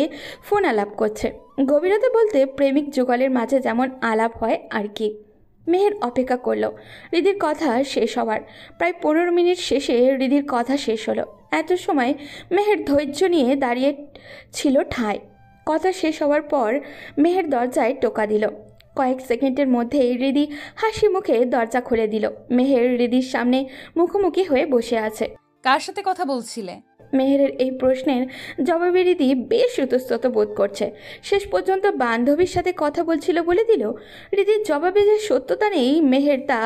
ফোন আলাপ করছে। গভীরতা বলতে প্রেমিক যুগলের মাঝে যেমন আলাপ হয় আর কি। মেহের অপেক্ষা করলো রিদির কথা শেষ হওয়ার। প্রায় 15 মিনিট শেষে রিদির কথা শেষ হলো। এত সময় মেহের ধৈর্য নিয়ে দাঁড়িয়ে ছিল ঠায়। কথা শেষ হওয়ার পর মেহের দরজায় টোকা দিল। কয়েক সেকেন্ডের মধ্যেই রিদি হাসি মুখে দরজা খুলে দিল। মেহের রিদির সামনে মুখোমুখি হয়ে বসে আছে। কার সাথে কথা বলছিলে? মেহেরের এই প্রশ্নের জবাবে রিদি বেশ ইতস্তত বোধ করছে। শেষ পর্যন্ত বান্ধবীর সাথে কথা বলছিল বলে দিল। রিদির জবাবে যে সত্যতা নেই মেহের তা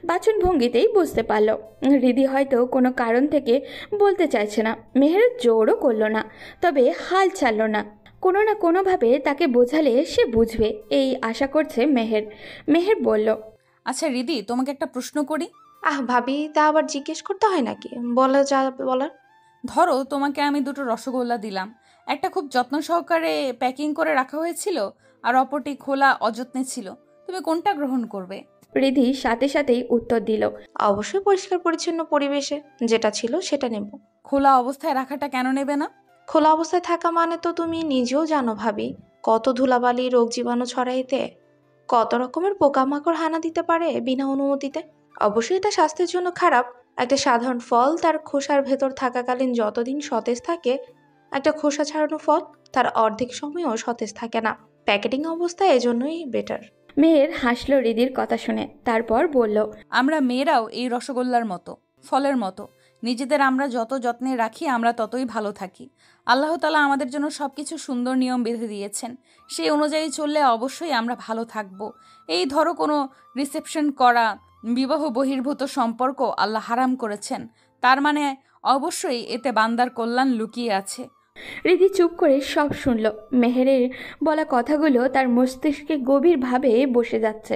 বাচনভঙ্গিতেই বুঝতে পারল। রিদি হয়তো কোনো কারণ থেকে বলতে চাইছে না। মেহের জোরও করল না, তবে হাল ছাড়ল না। কোনো না কোনোভাবে তাকে বোঝালে সে বুঝবে এই আশা করছে মেহের। মেহের বলল, আচ্ছা রিদি, তোমাকে একটা প্রশ্ন করি। ভাবি, তা আবার জিজ্ঞেস করতে হয় নাকি? বলা যা বলার। ধরো তোমাকে আমি 2টো রসগোল্লা দিলাম। একটা খুব যত্ন সহকারে প্যাকিং করে রাখা হয়েছিল, আর অপরটি খোলা অযত্নে ছিল। তুমি কোনটা গ্রহণ করবে? রিদি সাথে সাথেই উত্তর দিল, অবশ্যই পরিষ্কার পরিচ্ছন্ন পরিবেশে যেটা ছিল সেটা নেব। খোলা অবস্থায় রাখাটা কেন নেবে না? খোলা অবস্থায় থাকা মানে তো তুমি নিজেও জানো ভাবি, কত ধুলাবালি রোগ জীবাণু ছড়াইতে, কত রকমের পোকামাকড় হানা দিতে পারে বিনা অনুমতিতে। অবশ্যই এটা স্বাস্থ্যের জন্য খারাপ। একটা সাধারণ ফল তার খোসার ভেতর থাকাকালীন যতদিন সতেজ থাকে, একটা খোসা ছাড়ানো ফল তার অর্ধেক সময়ও সতেজ থাকে না। প্যাকেটিং অবস্থায় এজন্যই বেটার। মেহের হাসল রিদির কথা শুনে, তারপর বলল, আমরা মেয়েরাও এই রসগোল্লার মতো, ফলের মতো। নিজেদের আমরা যত যত্নে রাখি আমরা ততই ভালো থাকি। আল্লাহ তাআলা আমাদের জন্য সবকিছু সুন্দর নিয়ম বেঁধে দিয়েছেন, সেই অনুযায়ী চললে অবশ্যই আমরা ভালো থাকব। এই ধরো কোনো রিসেপশন করা, বিবাহ বহির্ভূত সম্পর্ক আল্লাহ হারাম করেছেন, তার মানে অবশ্যই এতে বান্দার কল্যাণ লুকিয়ে আছে। রিদি চুপ করে সব শুনল। মেহেরের বলা কথাগুলো তার মস্তিষ্কে গভীরভাবে বসে যাচ্ছে।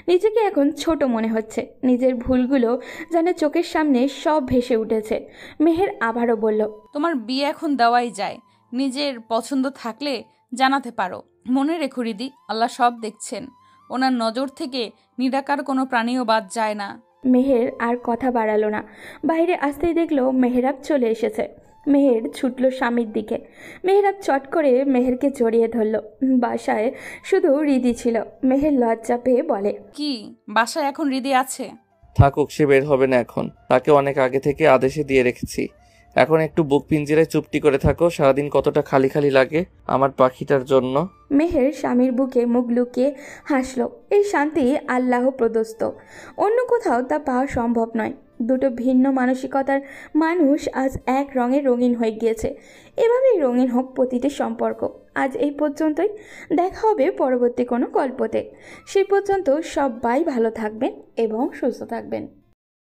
নিজেকে এখন ছোট মনে হচ্ছে, নিজের ভুলগুলো যেন চোখের সামনে সব ভেসে উঠেছে। মেহের আবারও বলল, তোমার বিয়ে এখন দেওয়াই যায়, নিজের পছন্দ থাকলে জানাতে পারো। মনে রেখো রিদি, আল্লাহ সব দেখছেন, ওনার নজর থেকে নিরাকার কোনো প্রাণীও বাদ যায় না। মেহের আর কথা বাড়ালো না। বাইরে আসতেই দেখলো মেহেরাব চলে এসেছে। মেহের ছুটল স্বামীর দিকে। মেহেরাব চট করে মেহেরকে জড়িয়ে ধরল। বাসায় শুধু রিদি ছিল। মেহের লজ্জা পেয়ে বলে, কি বাসায় এখন রিদি আছে? থাকুক, সে বের হবে না এখন। তাকে অনেক আগে থেকে আদেশে দিয়ে রেখেছি। এখন একটু বুক পিঞ্জিরায় চুপটি করে থাকো। সারাদিন কতটা খালি খালি লাগে আমার পাখিটার জন্য। মেহের স্বামীর বুকে মুখ লুকিয়ে হাসল। এই শান্তি আল্লাহ প্রদত্ত, অন্য কোথাও তা পাওয়া সম্ভব নয়। দুটো ভিন্ন মানসিকতার মানুষ আজ এক রঙে রঙিন হয়ে গিয়েছে। এভাবেই রঙিন হোক প্রতিটি সম্পর্ক। আজ এই পর্যন্তই, দেখা হবে পরবর্তী কোনো গল্পতে। সেই পর্যন্ত সবাই ভালো থাকবেন এবং সুস্থ থাকবেন।